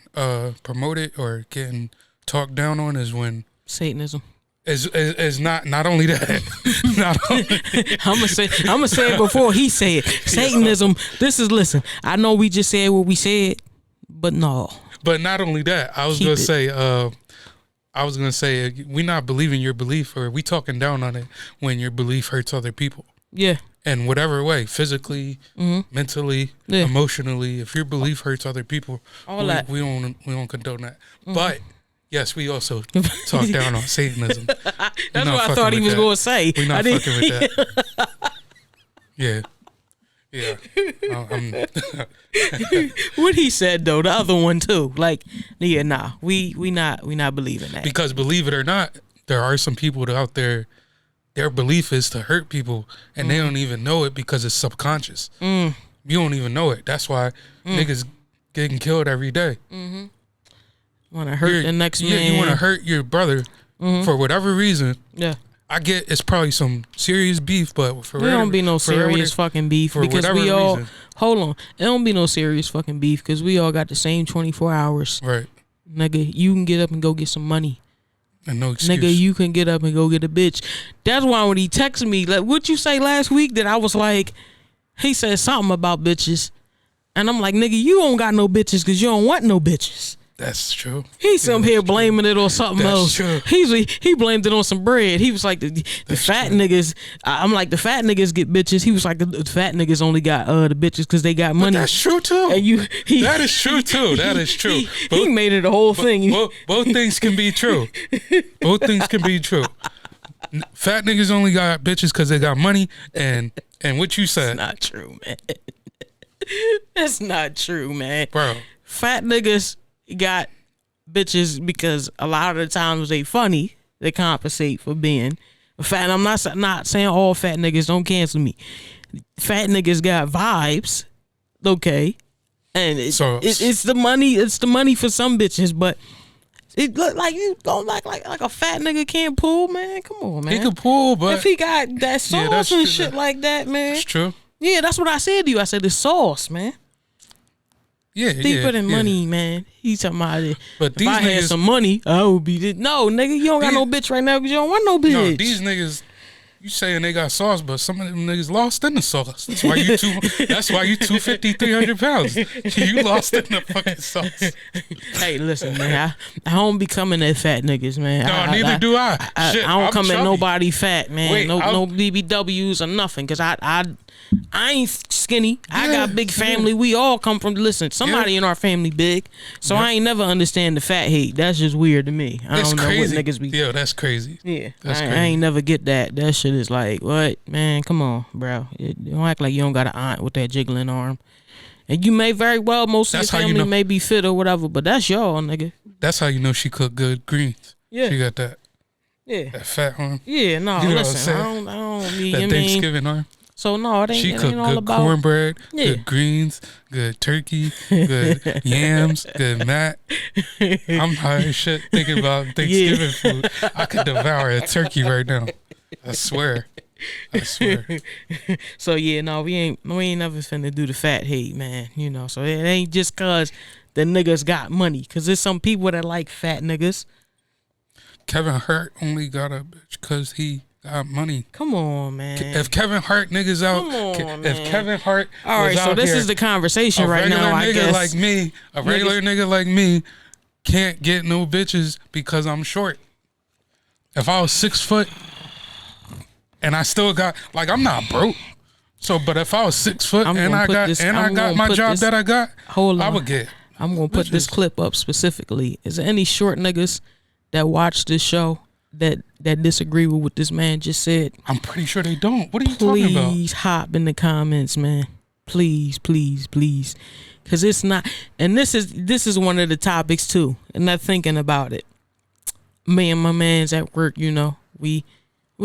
promoted or getting talked down on is when Satanism. Is not only that. I'm gonna say it before he say it. Satanism. Listen. I know we just said what we said, but no. But not only that, I was gonna say we not believing your belief, or we talking down on it when your belief hurts other people. Yeah. In whatever way, physically, mentally, emotionally, if your belief hurts other people, we don't condone that. But yes, we also talk down on Satanism. That's what I thought he was going to say. We're not fucking with that. Yeah. What he said though, the other one too. Like, we not believing that. Because believe it or not, there are some people out there, their belief is to hurt people, and they don't even know it because it's subconscious. You don't even know it. That's why niggas getting killed every day. Want to hurt the next man. Yeah, you want to hurt your brother for whatever reason. Yeah. I get it's probably some serious beef, but for there don't be no serious fucking beef because we all reason. Hold on. It don't be no serious fucking beef because we all got the same 24 hours. Right. Nigga, you can get up and go get some money. And no excuse. Nigga, you can get up and go get a bitch. That's why when he texted me, like, what you say last week that I was like, he said something about bitches, and I'm like, nigga, you don't got no bitches because you don't want no bitches. That's true. He's some here blaming it on something else. True. He blamed it on some bread. He was like the fat niggas. I'm like, the fat niggas get bitches. He was like, the fat niggas only got the bitches because they got money. But that's true too. And that is true too. That is true. He made it a whole thing. Both things can be true. Both things can be true. Fat niggas only got bitches because they got money, and what you said. That's not true, man. That's not true, man. Bro. Fat niggas got bitches because a lot of the times they funny. They compensate for being fat. I'm not saying all fat niggas, don't cancel me. Fat niggas got vibes, okay, and it's the money. It's the money for some bitches, but it look like you don't like a fat nigga can't pull, man. Come on, man. He can pull, but if he got that sauce and shit like that, man. That's true. Yeah, that's what I said to you. I said the sauce, man. Yeah, deeper than money, man. He's talking about it. But if I had some money, I would be this. No, nigga, you don't got no bitch right now because you don't want no bitch. No, these niggas, you saying they got sauce, but some of them niggas lost in the sauce. That's why you 250, 300 pounds. You lost in the fucking sauce. Hey, listen, man. I don't be coming at fat niggas, man. No, neither do I. Shit, I don't come at nobody fat, man. Wait, no BBWs or nothing, because I ain't skinny. I got big family. We all come from, listen, somebody in our family big. So I ain't never understand the fat hate. That's just weird to me. I don't know what niggas be. Yeah, that's crazy. Yeah, I ain't never get that. That shit is like, what? Man, come on, bro. Don't act like you don't got an aunt with that jiggling arm. And you may very well, most of your family may be fit or whatever, but that's y'all, nigga. That's how you know she cook good greens. Yeah. She got that. Yeah. That fat arm. Yeah, no, listen, I don't need that Thanksgiving arm. So no, she cooked good cornbread, good greens, good turkey, good yams, good mac. I'm high as shit thinking about Thanksgiving food. I could devour a turkey right now. I swear. So yeah, no, we ain't never finna do the fat hate, man. You know, so it ain't just cause the niggas got money, cause there's some people that like fat niggas. Kevin Hart only got a bitch cause he got money. Come on, man. If Kevin Hart niggas out, if Kevin Hart, all right. So this is the conversation right now. I guess like me, a regular nigga like me, can't get no bitches because I'm short. If I was 6 foot, and I still got like I'm not broke. So, but if I was 6 foot and I got my job that I got, I would get. I'm gonna put this clip up specifically. Is there any short niggas that watch this show that disagree with what this man just said? I'm pretty sure they don't. What are you talking about? Please hop in the comments, man. Please, please, please. Cause it's not, and this is one of the topics too. And not thinking about it. Me and my man's at work, you know, we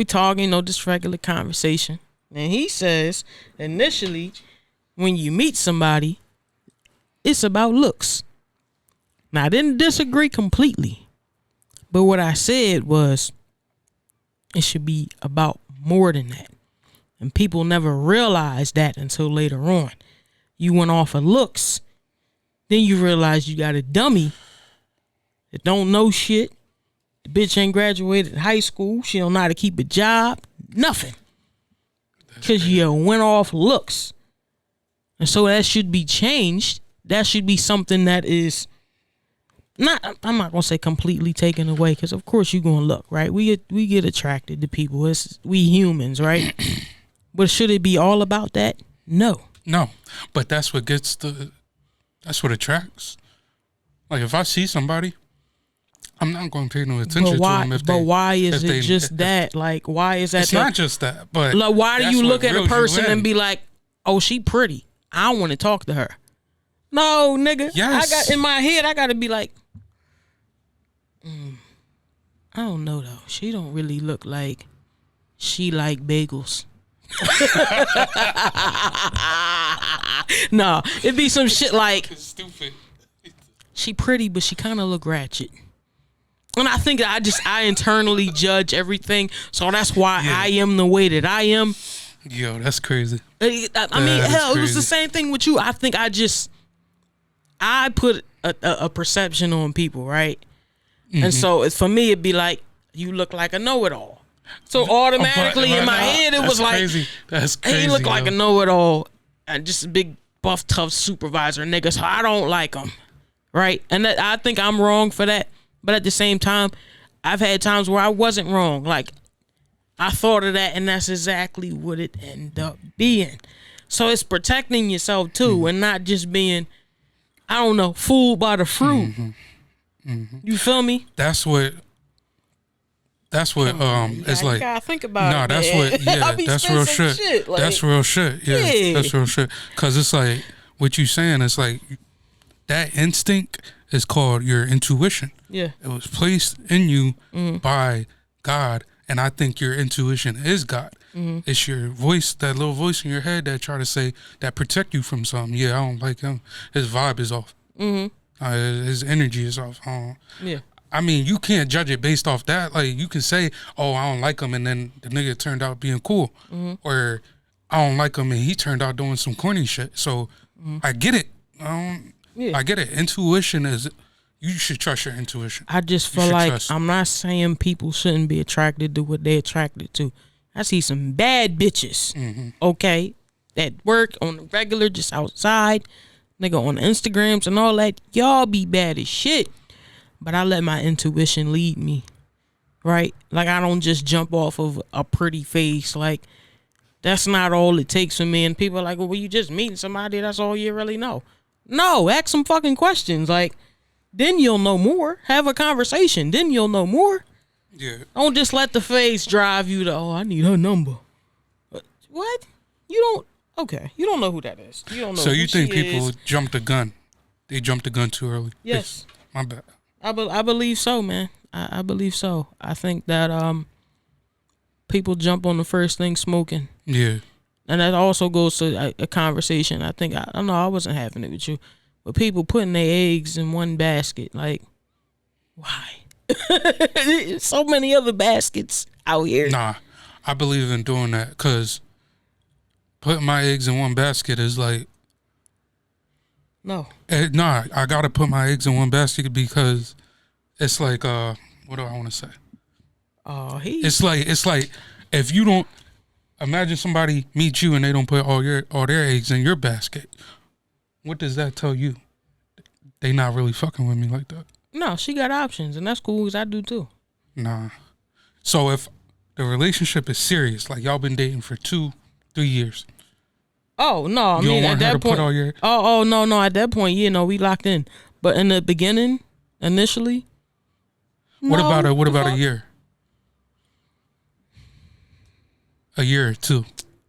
talking, you know, just regular conversation. And he says, initially, when you meet somebody, it's about looks. Now, I didn't disagree completely. But what I said was, it should be about more than that. And people never realize that until later on. You went off of looks. Then you realize you got a dummy that don't know shit. The bitch ain't graduated high school. She don't know how to keep a job. Nothing. Because you went off looks. And so that should be changed. That should be something that is not, I'm not going to say completely taken away, because of course you're going to look, right? We get attracted to people. We humans, right? But should it be all about that? No. No. But that's what attracts. Like if I see somebody, I'm not going to pay no attention to them. But why is it just that? Like, why is that? It's not just that, but like, why do you look at a person and be like, oh, she pretty, I want to talk to her? No, nigga. Yes. I got in my head, I got to be like, I don't know though. She don't really look like she like bagels. No, it'd be some shit like, stupid. She pretty, but she kind of look ratchet. And I think I internally judge everything, so that's why I am the way that I am. Yo, that's crazy. I mean, hell, it was the same thing with you. I think I put a perception on people, right? Mm-hmm. And so for me, it'd be like, you look like a know-it-all. So automatically in my head, it was like, crazy. That's crazy. He look like a know-it-all and just a big, buff, tough supervisor nigga, so I don't like him, right? And I think I'm wrong for that. But at the same time, I've had times where I wasn't wrong. Like, I thought of that, and that's exactly what it ended up being. So it's protecting yourself, too, and not just being, I don't know, fooled by the fruit. Mm-hmm. Mm-hmm. You feel me? That's what it's like. You gotta think about it. No, that's what, yeah, that's real shit. Like, that's real shit. Yeah, that's real shit. Because it's like, what you saying, it's like, that instinct is called your intuition. Yeah. It was placed in you by God, and I think your intuition is God. Mm-hmm. It's your voice, that little voice in your head that try to say, that protect you from something. Yeah, I don't like him. His vibe is off. Mm-hmm. His energy is off. Yeah. I mean, you can't judge it based off that. Like, you can say, oh, I don't like him, and then the nigga turned out being cool. Mm-hmm. Or, I don't like him, and he turned out doing some corny shit. So, I get it. I get it. Intuition is, you should trust your intuition. I just feel like, I'm not saying people shouldn't be attracted to what they're attracted to. I see some bad bitches, okay, that work on the regular, just outside, nigga, on Instagrams and all that. Y'all be bad as shit. But I let my intuition lead me, right? Like, I don't just jump off of a pretty face. Like, that's not all it takes for me. And people are like, well, you just meeting somebody, that's all you really know. No, ask some fucking questions. Like, then you'll know more. Have a conversation. Then you'll know more. Yeah. Don't just let the face drive you to, oh, I need her number. What? You don't, okay. You don't know who that is. You don't know so who you think she people is. jumped the gun? They jumped the gun too early? Yes. My bad. I believe so, man. I believe so. I think that people jump on the first thing smoking. Yeah. And that also goes to a conversation. I think, I don't know, I wasn't having it with you. But people putting their eggs in one basket, like, why? So many other baskets out here. Nah, I believe in doing that because putting my eggs in one basket is like, no. Nah, I gotta put my eggs in one basket because it's like, what do I want to say? Oh, it's like if you don't imagine somebody meets you and they don't put all their eggs in your basket, what does that tell you? They not really fucking with me like that. No, she got options, and that's cool because I do too. Nah. So if the relationship is serious, like y'all been dating for 2-3 years. Oh no, I you mean don't want at her that to point. Put all your... no. At that point, we locked in. But in the beginning, initially, what about a year? A year or two,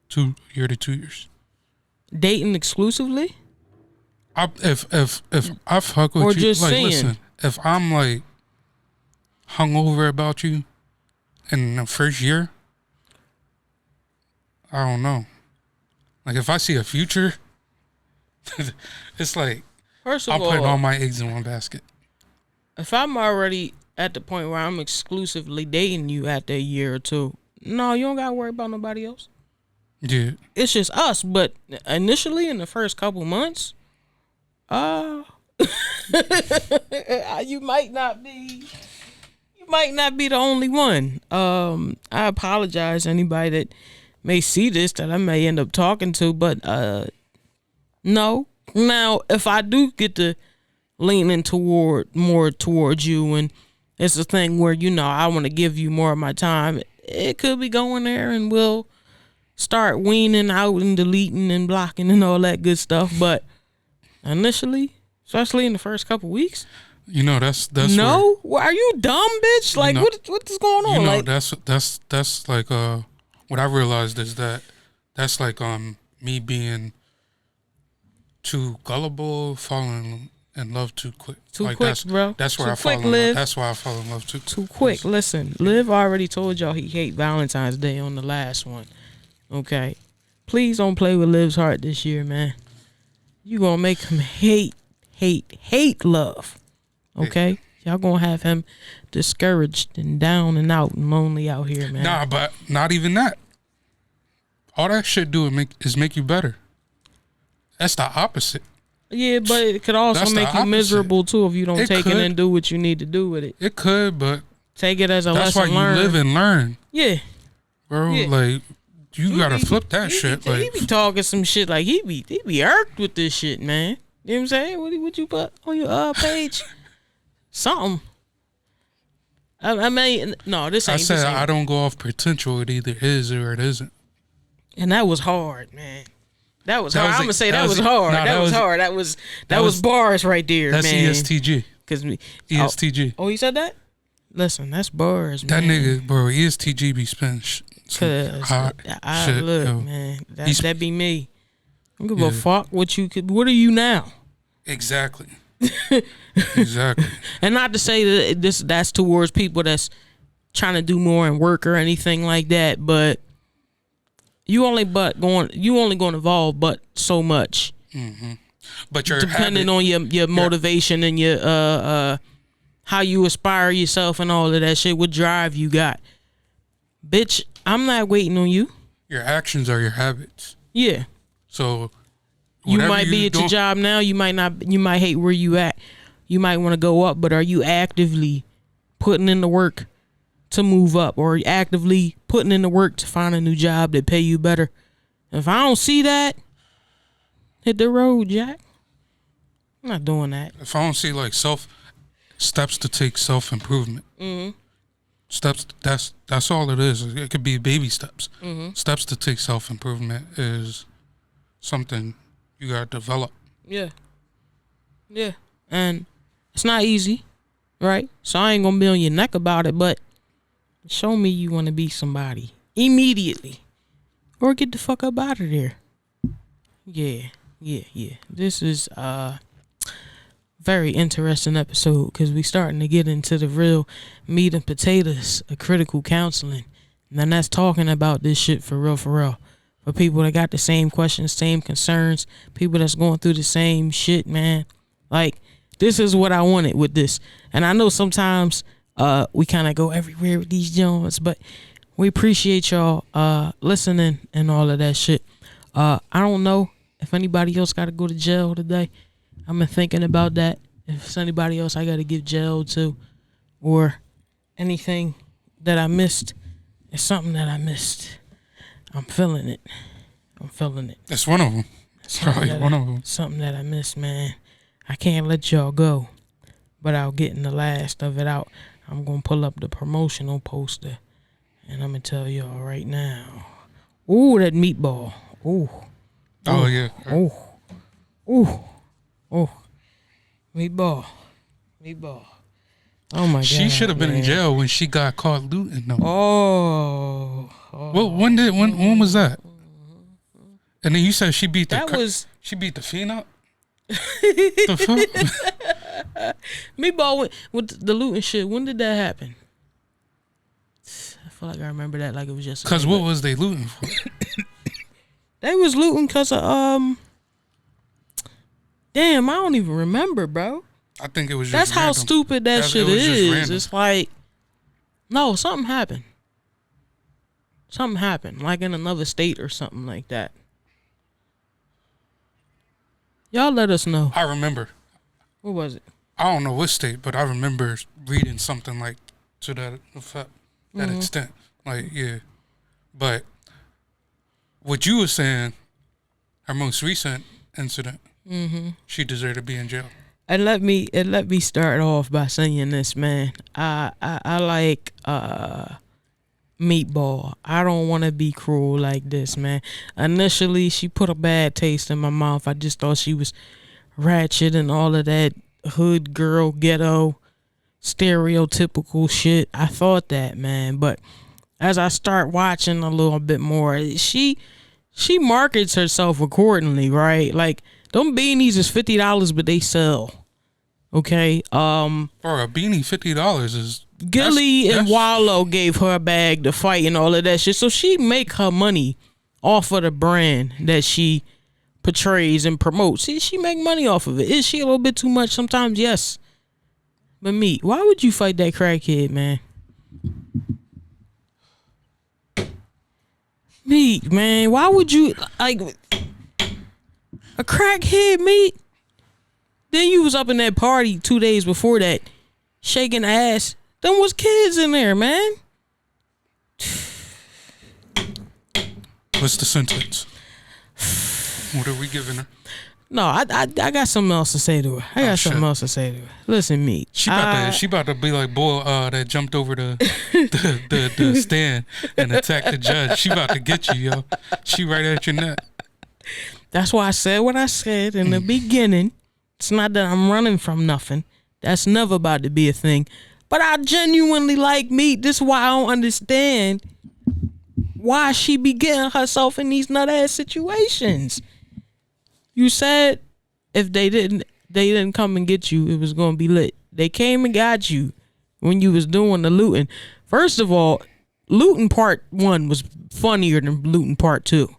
2 years. Dating exclusively. If I fuck with or you, just like seeing. listen, if I'm like hungover about you in the first year, I don't know. Like if I see a future, it's like First of I'm all, putting all my eggs in one basket. If I'm already at the point where I'm exclusively dating you after a year or two, no, you don't gotta worry about nobody else. Yeah, it's just us. But initially, in the first couple months, you might not be the only one. I apologize to anybody that may see this that I may end up talking to, but no. Now, if I do get to leaning more towards you, and it's a thing where I want to give you more of my time, it could be going there, and we'll start weaning out and deleting and blocking and all that good stuff. But initially, especially in the first couple weeks, that's no. Are you dumb, bitch? Like what is going on? Like that's like what I realized is that's like me being too gullible, falling in love too quick. Too quick, bro. That's where I fall in love. That's why I fall in love too quick. Listen, Liv already told y'all he hate Valentine's Day on the last one. Okay, please don't play with Liv's heart this year, man. You gonna make him hate love. Okay, y'all gonna have him discouraged and down and out and lonely out here, man. Nah, but not even that. All that shit is make you better. That's the opposite. Yeah, but it could also make you miserable too if you don't take it and do what you need to do with it. It could, but take it as a lesson learned. That's why you live and learn. Yeah, bro. Yeah. Like you gotta flip that shit. He be talking some shit like he be irked with this shit, man. You know what I'm saying? What you put on your page? Something. I mean, no, this ain't. I said I don't go off potential. It either is or it isn't. And that was hard, man. That was hard. I'm gonna say that was hard. That was hard. That was bars right there, that's man. That's ESTG. ESTG. Oh, he said that? Listen, that's bars, man. That nigga, bro, ESTG be spending hot shit. Look, yo. Man, that be me. I don't give a fuck what you could. What are you now? Exactly. Exactly. And not to say that that's towards people that's trying to do more and work or anything like that, but you only going to evolve but so much. Mm-hmm. But your depending on your motivation and your how you aspire yourself and all of that shit, what drive you got. Bitch, I'm not waiting on you. Your actions are your habits. Yeah. So you might be at your job now, you might not, you might hate where you at. You might want to go up, but are you actively putting in the work to move up, or actively putting in the work to find a new job that pay you better? If I don't see that, hit the road, Jack. I'm not doing that. If I don't see like steps to take self-improvement, steps, that's all it is. It could be baby steps. Steps to take self-improvement is something you gotta develop. Yeah. And it's not easy, right? So I ain't gonna be on your neck about it, but show me you want to be somebody immediately, or get the fuck up out of there. Yeah. This is very interesting episode because we starting to get into the real meat and potatoes of critical counseling, and then that's talking about this shit for real. For people that got the same questions, same concerns, people that's going through the same shit, man. Like, this is what I wanted with this. And I know sometimes we kind of go everywhere with these Jones, but we appreciate y'all listening and all of that shit. I don't know if anybody else got to go to jail today. I've been thinking about that. If it's anybody else I got to give jail to, or anything that I missed It's something that I missed. I'm feeling it. That's one of them. Probably one of them. Something that I missed, man. I can't let y'all go without getting the last of it out. I'm going to pull up the promotional poster, and I'm going to tell y'all right now. Ooh, that meatball. Ooh. Oh, yeah. Ooh. Ooh. Ooh. Meatball. Oh, my God. She should have been in jail when she got caught looting, though. Oh. Well, when was that? And then you said she beat the fiend up? The fuck? Meatball with the looting shit. When did that happen? I feel like I remember that like it was just. Because what was they looting for? They was looting because of Damn, I don't even remember, bro. I think it was just. That's random. how stupid that shit is. It's like, no, something happened. Something happened, like in another state or something like that. Y'all let us know. I remember. What was it? I don't know what state, but I remember reading something like to that effect, that extent. Like, yeah. But what you were saying, her most recent incident, she deserved to be in jail. And let me start off by saying this, man. I like meatball. I don't want to be cruel like this, man. Initially, she put a bad taste in my mouth. I just thought she was ratchet and all of that hood girl ghetto stereotypical shit. I thought that, man. But as I start watching a little bit more, she markets herself accordingly, right? Like, them beanies is $50, but they sell. Okay. For a beanie, $50 is. Gilly and Wallow gave her a bag to fight and all of that shit. So she make her money off of the brand that she portrays and promotes. See, she make money off of it. Is she a little bit too much sometimes? Yes. But me, why would you fight that crackhead, man? Meat, man. Why would you, like, a crackhead, meat? Then you was up in that party 2 days before that, shaking ass. Them was kids in there, man. What's the sentence? What are we giving her? No, I got something else to say to her. Something else to say to her. Listen, me. She about to be like boy that jumped over the stand and attacked the judge. She about to get you, yo. She right at your neck. That's why I said what I said in the beginning. It's not that I'm running from nothing. That's never about to be a thing. But I genuinely like meat. This is why I don't understand why she be getting herself in these nut ass situations. You said if they didn't come and get you, it was gonna be lit. They came and got you when you was doing the looting. First of all, looting part 1 was funnier than looting part 2.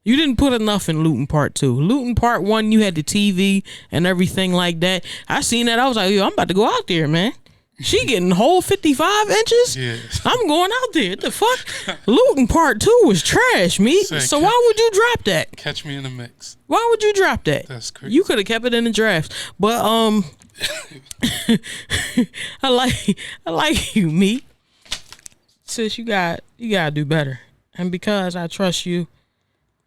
You didn't put enough in looting part 2. Looting part 1, you had the TV and everything like that. I seen that. I was like, yo, I'm about to go out there, man. She getting whole 55 inches? Yeah. I'm going out there. What the fuck? Looting part 2 was trash, me. So why would you drop that? Catch me in the mix. Why would you drop that? That's crazy. You could have kept it in the draft. But I like you, me. Sis, you gotta do better. And because I trust you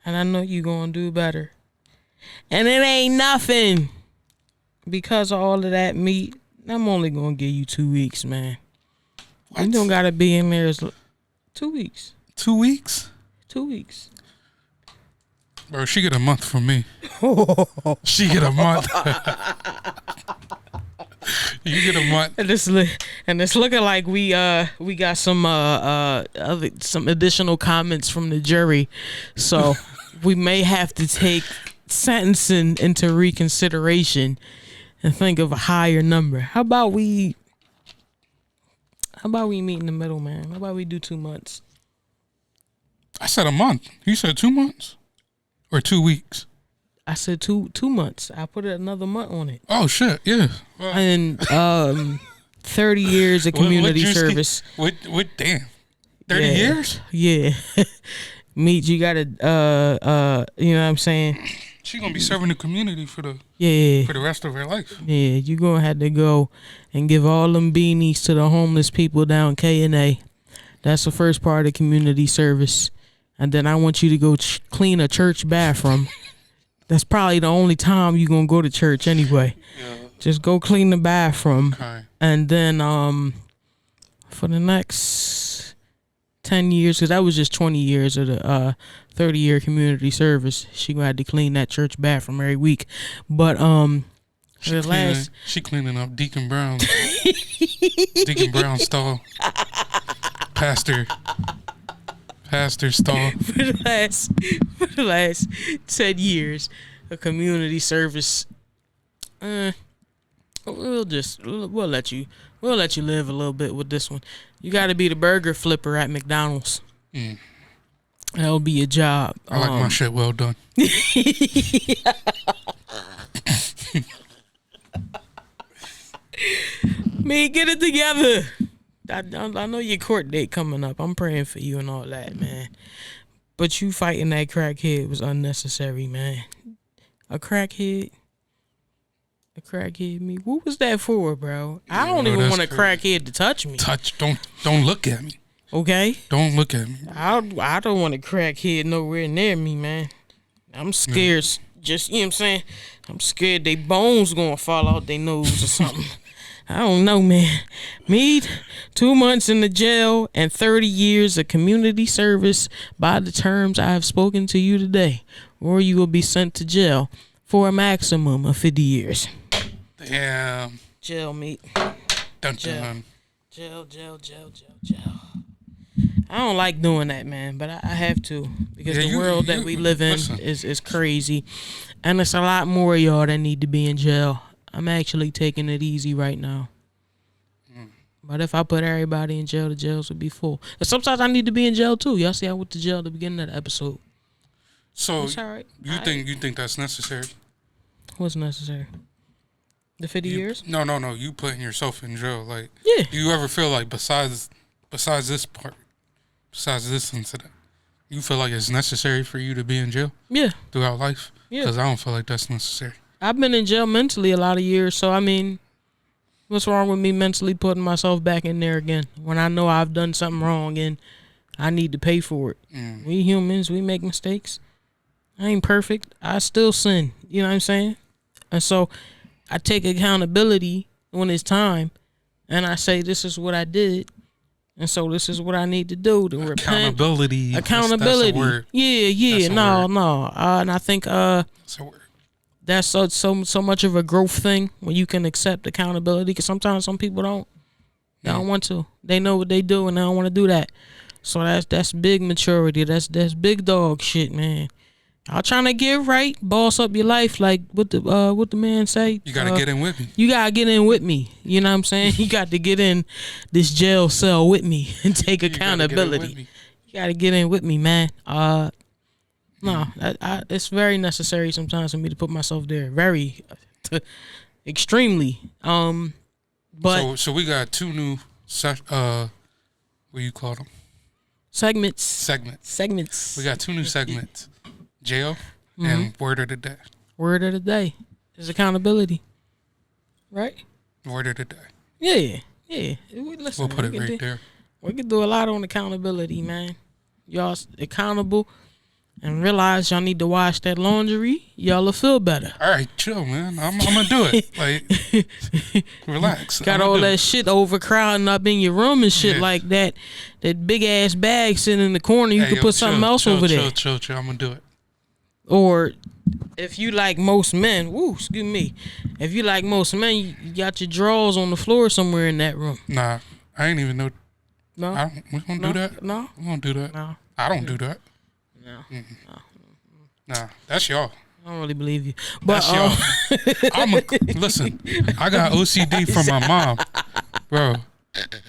and I know you gonna do better. And it ain't nothing. Because of all of that meat, I'm only gonna give you 2 weeks, man. What? You don't gotta be in there 2 weeks. 2 weeks? 2 weeks. Bro, she get a month from me. She get a month. You get a month. And it's looking like we got some additional comments from the jury, so we may have to take sentencing into reconsideration and think of a higher number. How about we meet in the middle, man? How about we do 2 months? I said a month. You said 2 months? Or 2 weeks? I said 2 months. I put another month on it. Oh shit, yeah. Well, and 30 years of community service. What damn. 30 years? Yeah. Meet, you gotta you know what I'm saying? She gonna be serving the community for the rest of her life. Yeah, you gonna have to go and give all them beanies to the homeless people down K&A. That's the first part of community service. And then I want you to go clean a church bathroom. That's probably the only time you're going to go to church anyway. Yeah. Just go clean the bathroom. Okay. And then for the next 10 years, because that was just 20 years of the 30-year community service, she going to have to clean that church bathroom every week. But she cleaning up Deacon Brown's stall. Pastor stall. For the last 10 years of community service, we'll let you live a little bit with this one. You got to be the burger flipper at McDonald's. That'll be your job. I like my shit well done. Man, get it together. I know your court date coming up. I'm praying for you and all that, man. But you fighting that crackhead was unnecessary, man. A crackhead me. What was that for, bro? I don't even want a crackhead to touch me. Don't look at me. Okay? Don't look at me. I don't want a crackhead nowhere near me, man. I'm scared. Just, you know what I'm saying? I'm scared they bones gonna fall out their nose or something. I don't know, man. Me, 2 months in the jail and 30 years of community service by the terms I have spoken to you today, or you will be sent to jail for a maximum of 50 years. Damn. Jail, mate. Dun. Jail. I don't like doing that, man, but I have to, because the world that we live in is crazy, and it's a lot more of y'all that need to be in jail. I'm actually taking it easy right now. But if I put everybody in jail, the jails would be full. And sometimes I need to be in jail too. Y'all see I went to jail at the beginning of the episode. So you think that's necessary? What's necessary? The 50 years? No. You putting yourself in jail. Like, yeah. Do you ever feel like besides this part, besides this incident, you feel like it's necessary for you to be in jail? Yeah. Throughout life? Yeah. Because I don't feel like that's necessary. I've been in jail mentally a lot of years, so I mean, what's wrong with me mentally putting myself back in there again when I know I've done something wrong and I need to pay for it? We humans, we make mistakes. I ain't perfect. I still sin. You know what I'm saying? And so I take accountability when it's time, and I say, this is what I did, and so this is what I need to do to repent. Accountability. That's a word. Yeah. No. And I think that's a word. That's so much of a growth thing when you can accept accountability, because sometimes some people don't. They don't want to. They know what they do and they don't want to do that. So that's big maturity. That's big dog shit, man. Y'all trying to get right, boss up your life, like what the man say. You gotta get in with me. You gotta get in with me. You know what I'm saying? You got to get in this jail cell with me and take accountability. You gotta get in with me, man. No, it's very necessary sometimes for me to put myself there. Very, extremely. But so we got two new what do you call them? Segments. We got two new segments. Jail and word of the day. Word of the day is accountability, right? Word of the day. Yeah. Listen, we'll put it right there. We can do a lot on accountability, man. Y'all accountable and realize y'all need to wash that laundry, y'all'll feel better. All right, chill, man. I'm gonna do it. Like, relax. Got all that shit overcrowding up in your room and shit like that. That big ass bag sitting in the corner. You can put something else over there. Chill. I'm gonna do it. Or if you like most men, excuse me. If you like most men, you got your drawers on the floor somewhere in that room. Nah, I ain't even know. No, we gonna do that. No, we gonna do that. No, I don't do that. No. Nah, that's y'all. I don't really believe you. But that's y'all. Listen, I got OCD from my mom, bro.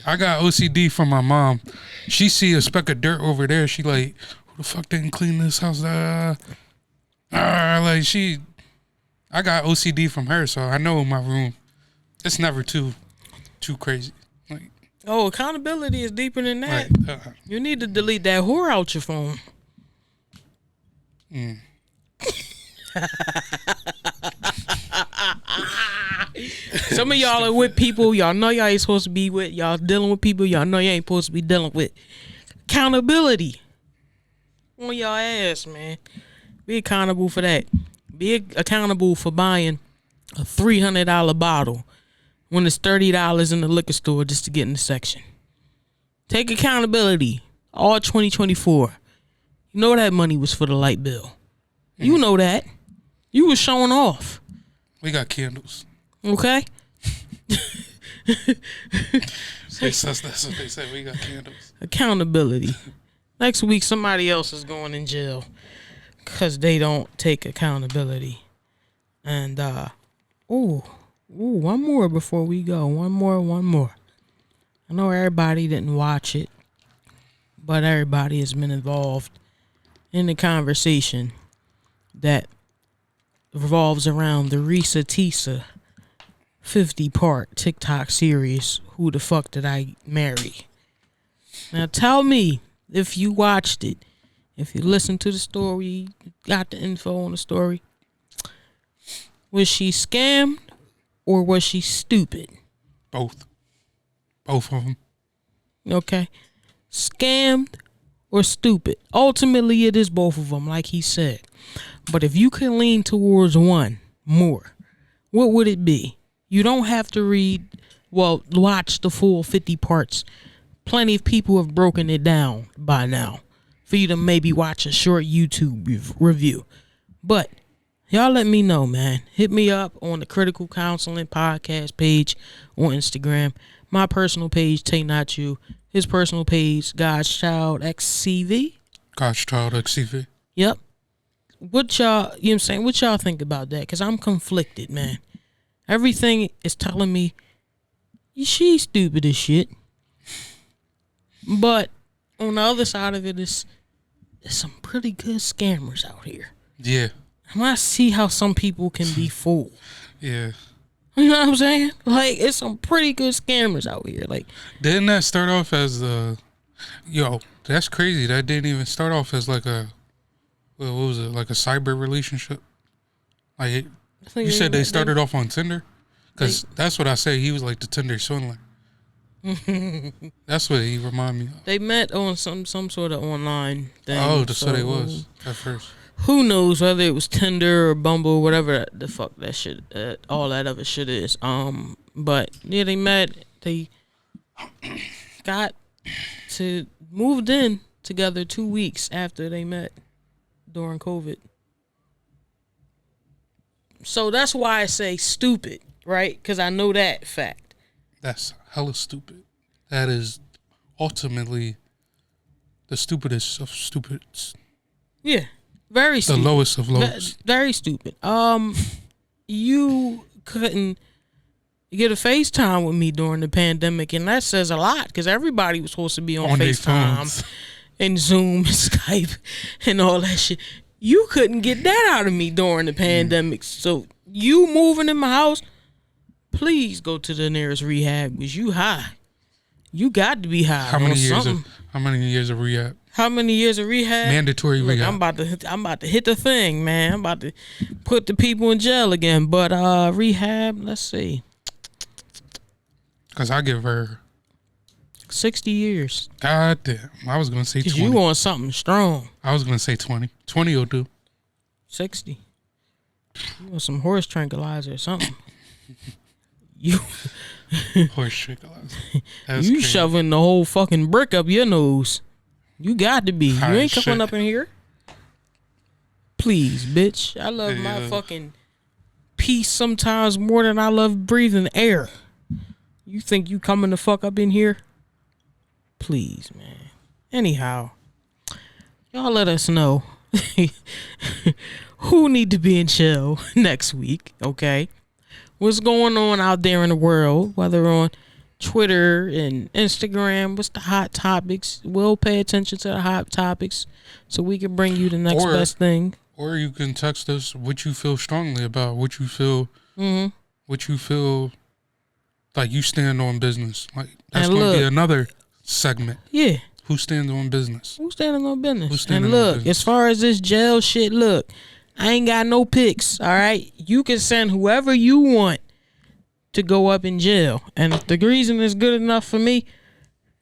I got OCD from my mom. She see a speck of dirt over there. She like, who the fuck didn't clean this house? I got OCD from her, so I know my room. It's never too crazy. Like, accountability is deeper than that. You need to delete that whore out your phone. Some of y'all are with people y'all know y'all ain't supposed to be with. Y'all dealing with people y'all know you ain't supposed to be dealing with. Accountability on y'all ass, man. Be accountable for that. Be accountable for buying a $300 bottle when it's $30 in the liquor store just to get in the section. Take accountability. All 2024. You know that money was for the light bill. You know that. You was showing off. We got candles. Okay? That's what they said. We got candles. Accountability. Next week, somebody else is going in jail because they don't take accountability. And, one more before we go. One more. I know everybody didn't watch it, but everybody has been involved in the conversation that revolves around the Risa Tisa 50-part TikTok series, Who the Fuck Did I Marry? Now tell me if you watched it, if you listened to the story, got the info on the story. Was she scammed or was she stupid? Both of them. Okay. Scammed or stupid. Ultimately, it is both of them, like he said. But if you can lean towards one more, what would it be? You don't have to watch the full 50 parts. Plenty of people have broken it down by now for you to maybe watch a short YouTube review. But y'all let me know, man. Hit me up on the Critical Counseling podcast page on Instagram. My personal page, Tay Not You. His personal page, God's Child XCV. God's Child XCV. Yep. What y'all, you know what I'm saying? What y'all think about that? Because I'm conflicted, man. Everything is telling me she's stupid as shit. But on the other side of it is there's some pretty good scammers out here. Yeah. And I see how some people can be fooled. Yeah. You know what I'm saying? Like, it's some pretty good scammers out here. Like, didn't that start off as that's crazy. That didn't even start off as like what was it? Like a cyber relationship? Like, you said they started off on Tinder? Because that's what I say. He was like the Tinder swindler. That's what he reminded me of. They met on some sort of online thing. Oh, that's what it was at first. Who knows whether it was Tinder or Bumble, whatever the fuck that shit, all that other shit is. But yeah, they met. They got moved in together 2 weeks after they met during COVID. So that's why I say stupid, right? Because I know that fact. That's hella stupid. That is ultimately the stupidest of stupids. Yeah. Very stupid. The lowest of lows. Very stupid. You couldn't get a FaceTime with me during the pandemic, and that says a lot because everybody was supposed to be on FaceTime and Zoom and Skype and all that shit. You couldn't get that out of me during the pandemic. So you moving in my house, please go to the nearest rehab because you high. You got to be high. How many years of rehab? How many years of rehab? Mandatory rehab. I'm about to hit the thing, man. I'm about to put the people in jail again. But rehab, let's see. Because I give her 60 years. God damn. I was going to say 20. You want something strong. I was going to say 20. 20 will do. 60. You want some horse tranquilizer or something. You horse tranquilizer. You crazy. Shoving the whole fucking brick up your nose. You got to be. You ain't coming up in here. Please, bitch. I love my fucking peace sometimes more than I love breathing air. You think you coming the fuck up in here? Please, man. Anyhow, y'all let us know who need to be in jail next week, okay? What's going on out there in the world, whether on Twitter and Instagram, what's the hot topics? We'll pay attention to the hot topics so we can bring you the next best thing. Or you can text us what you feel strongly about, what you feel like you stand on business. Like that's going to be another segment. Yeah. Who stands on business? Who's standing on business? And look, as far as this jail shit, look, I ain't got no pics, all right? You can send whoever you want to go up in jail. And if the reason is good enough for me,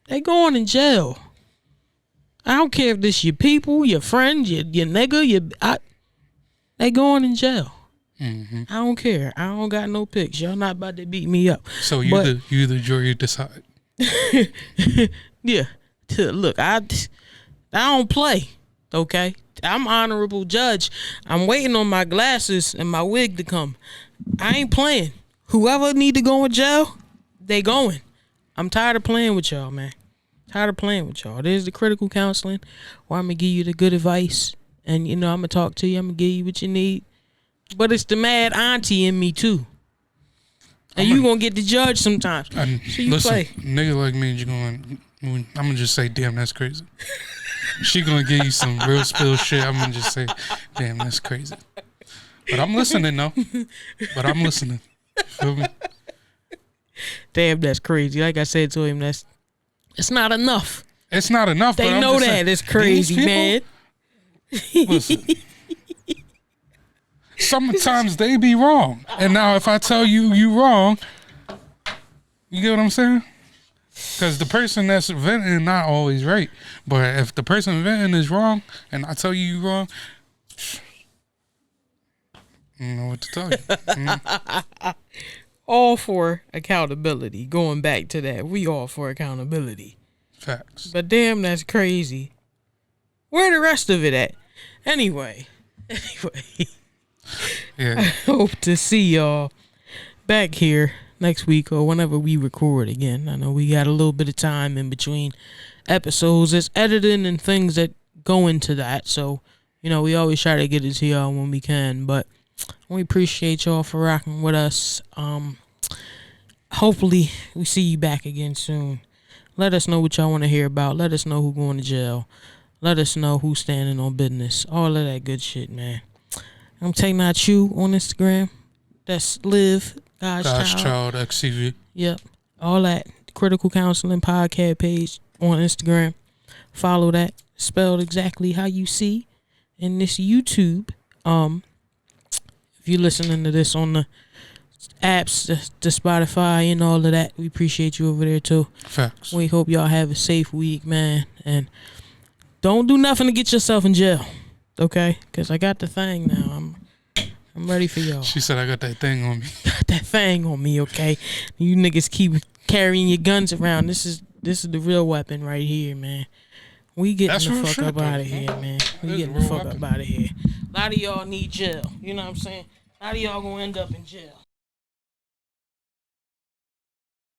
they going in jail. I don't care if this your people, your friends, your nigga, they going in jail. Mm-hmm. I don't care. I don't got no pics. Y'all not about to beat me up. So you the jury decide. Yeah. Look, I don't play. Okay, I'm honorable judge. I'm waiting on my glasses and my wig to come. I ain't playing. Whoever need to go in jail, they going. I'm tired of playing with y'all, man. Tired of playing with y'all. There's the critical counseling where I'm going to give you the good advice. And, I'm going to talk to you. I'm going to give you what you need. But it's the mad auntie in me, too. And you going to get the judge sometimes. So you listen, play. Nigga like me, I'm going to just say, damn, that's crazy. She going to give you some real spill shit. I'm going to just say, damn, that's crazy. But I'm listening, though. Feel me? Damn, that's crazy. Like I said to him, it's not enough. It's not enough. They but know I'm just that. saying, It's crazy, people, man. Listen. Sometimes they be wrong. And now if I tell you wrong, you get what I'm saying? Because the person that's venting not always right. But if the person venting is wrong and I tell you wrong, I don't know what to tell you. All for accountability. Going back to that, we all for accountability. Facts. But damn, that's crazy. Where the rest of it at? Anyway. Yeah. I hope to see y'all back here next week or whenever we record again. I know we got a little bit of time in between episodes. There's editing and things that go into that. So, we always try to get it to y'all when we can. But we appreciate y'all for rocking with us. Hopefully we see you back again soon. Let us know what y'all want to hear about. Let us know who going to jail. Let us know who's standing on business. All of that good shit, man. I'm taking out you on Instagram. That's Live God's Child XCV. Yep. All that. Critical Counseling Podcast page on Instagram. Follow that. Spelled exactly how you see in this YouTube. If you're listening to this on the apps, the Spotify and all of that, we appreciate you over there too. Facts. We hope y'all have a safe week, man. And don't do nothing to get yourself in jail. Okay? Because I got the thing now. I'm ready for y'all. She said I got that thing on me. Got that thing on me, okay? You niggas keep carrying your guns around. This is the real weapon right here, man. We getting the fuck up out of here, man. We getting the fuck up out of here. A lot of y'all need jail. You know what I'm saying? A lot of y'all gonna end up in jail.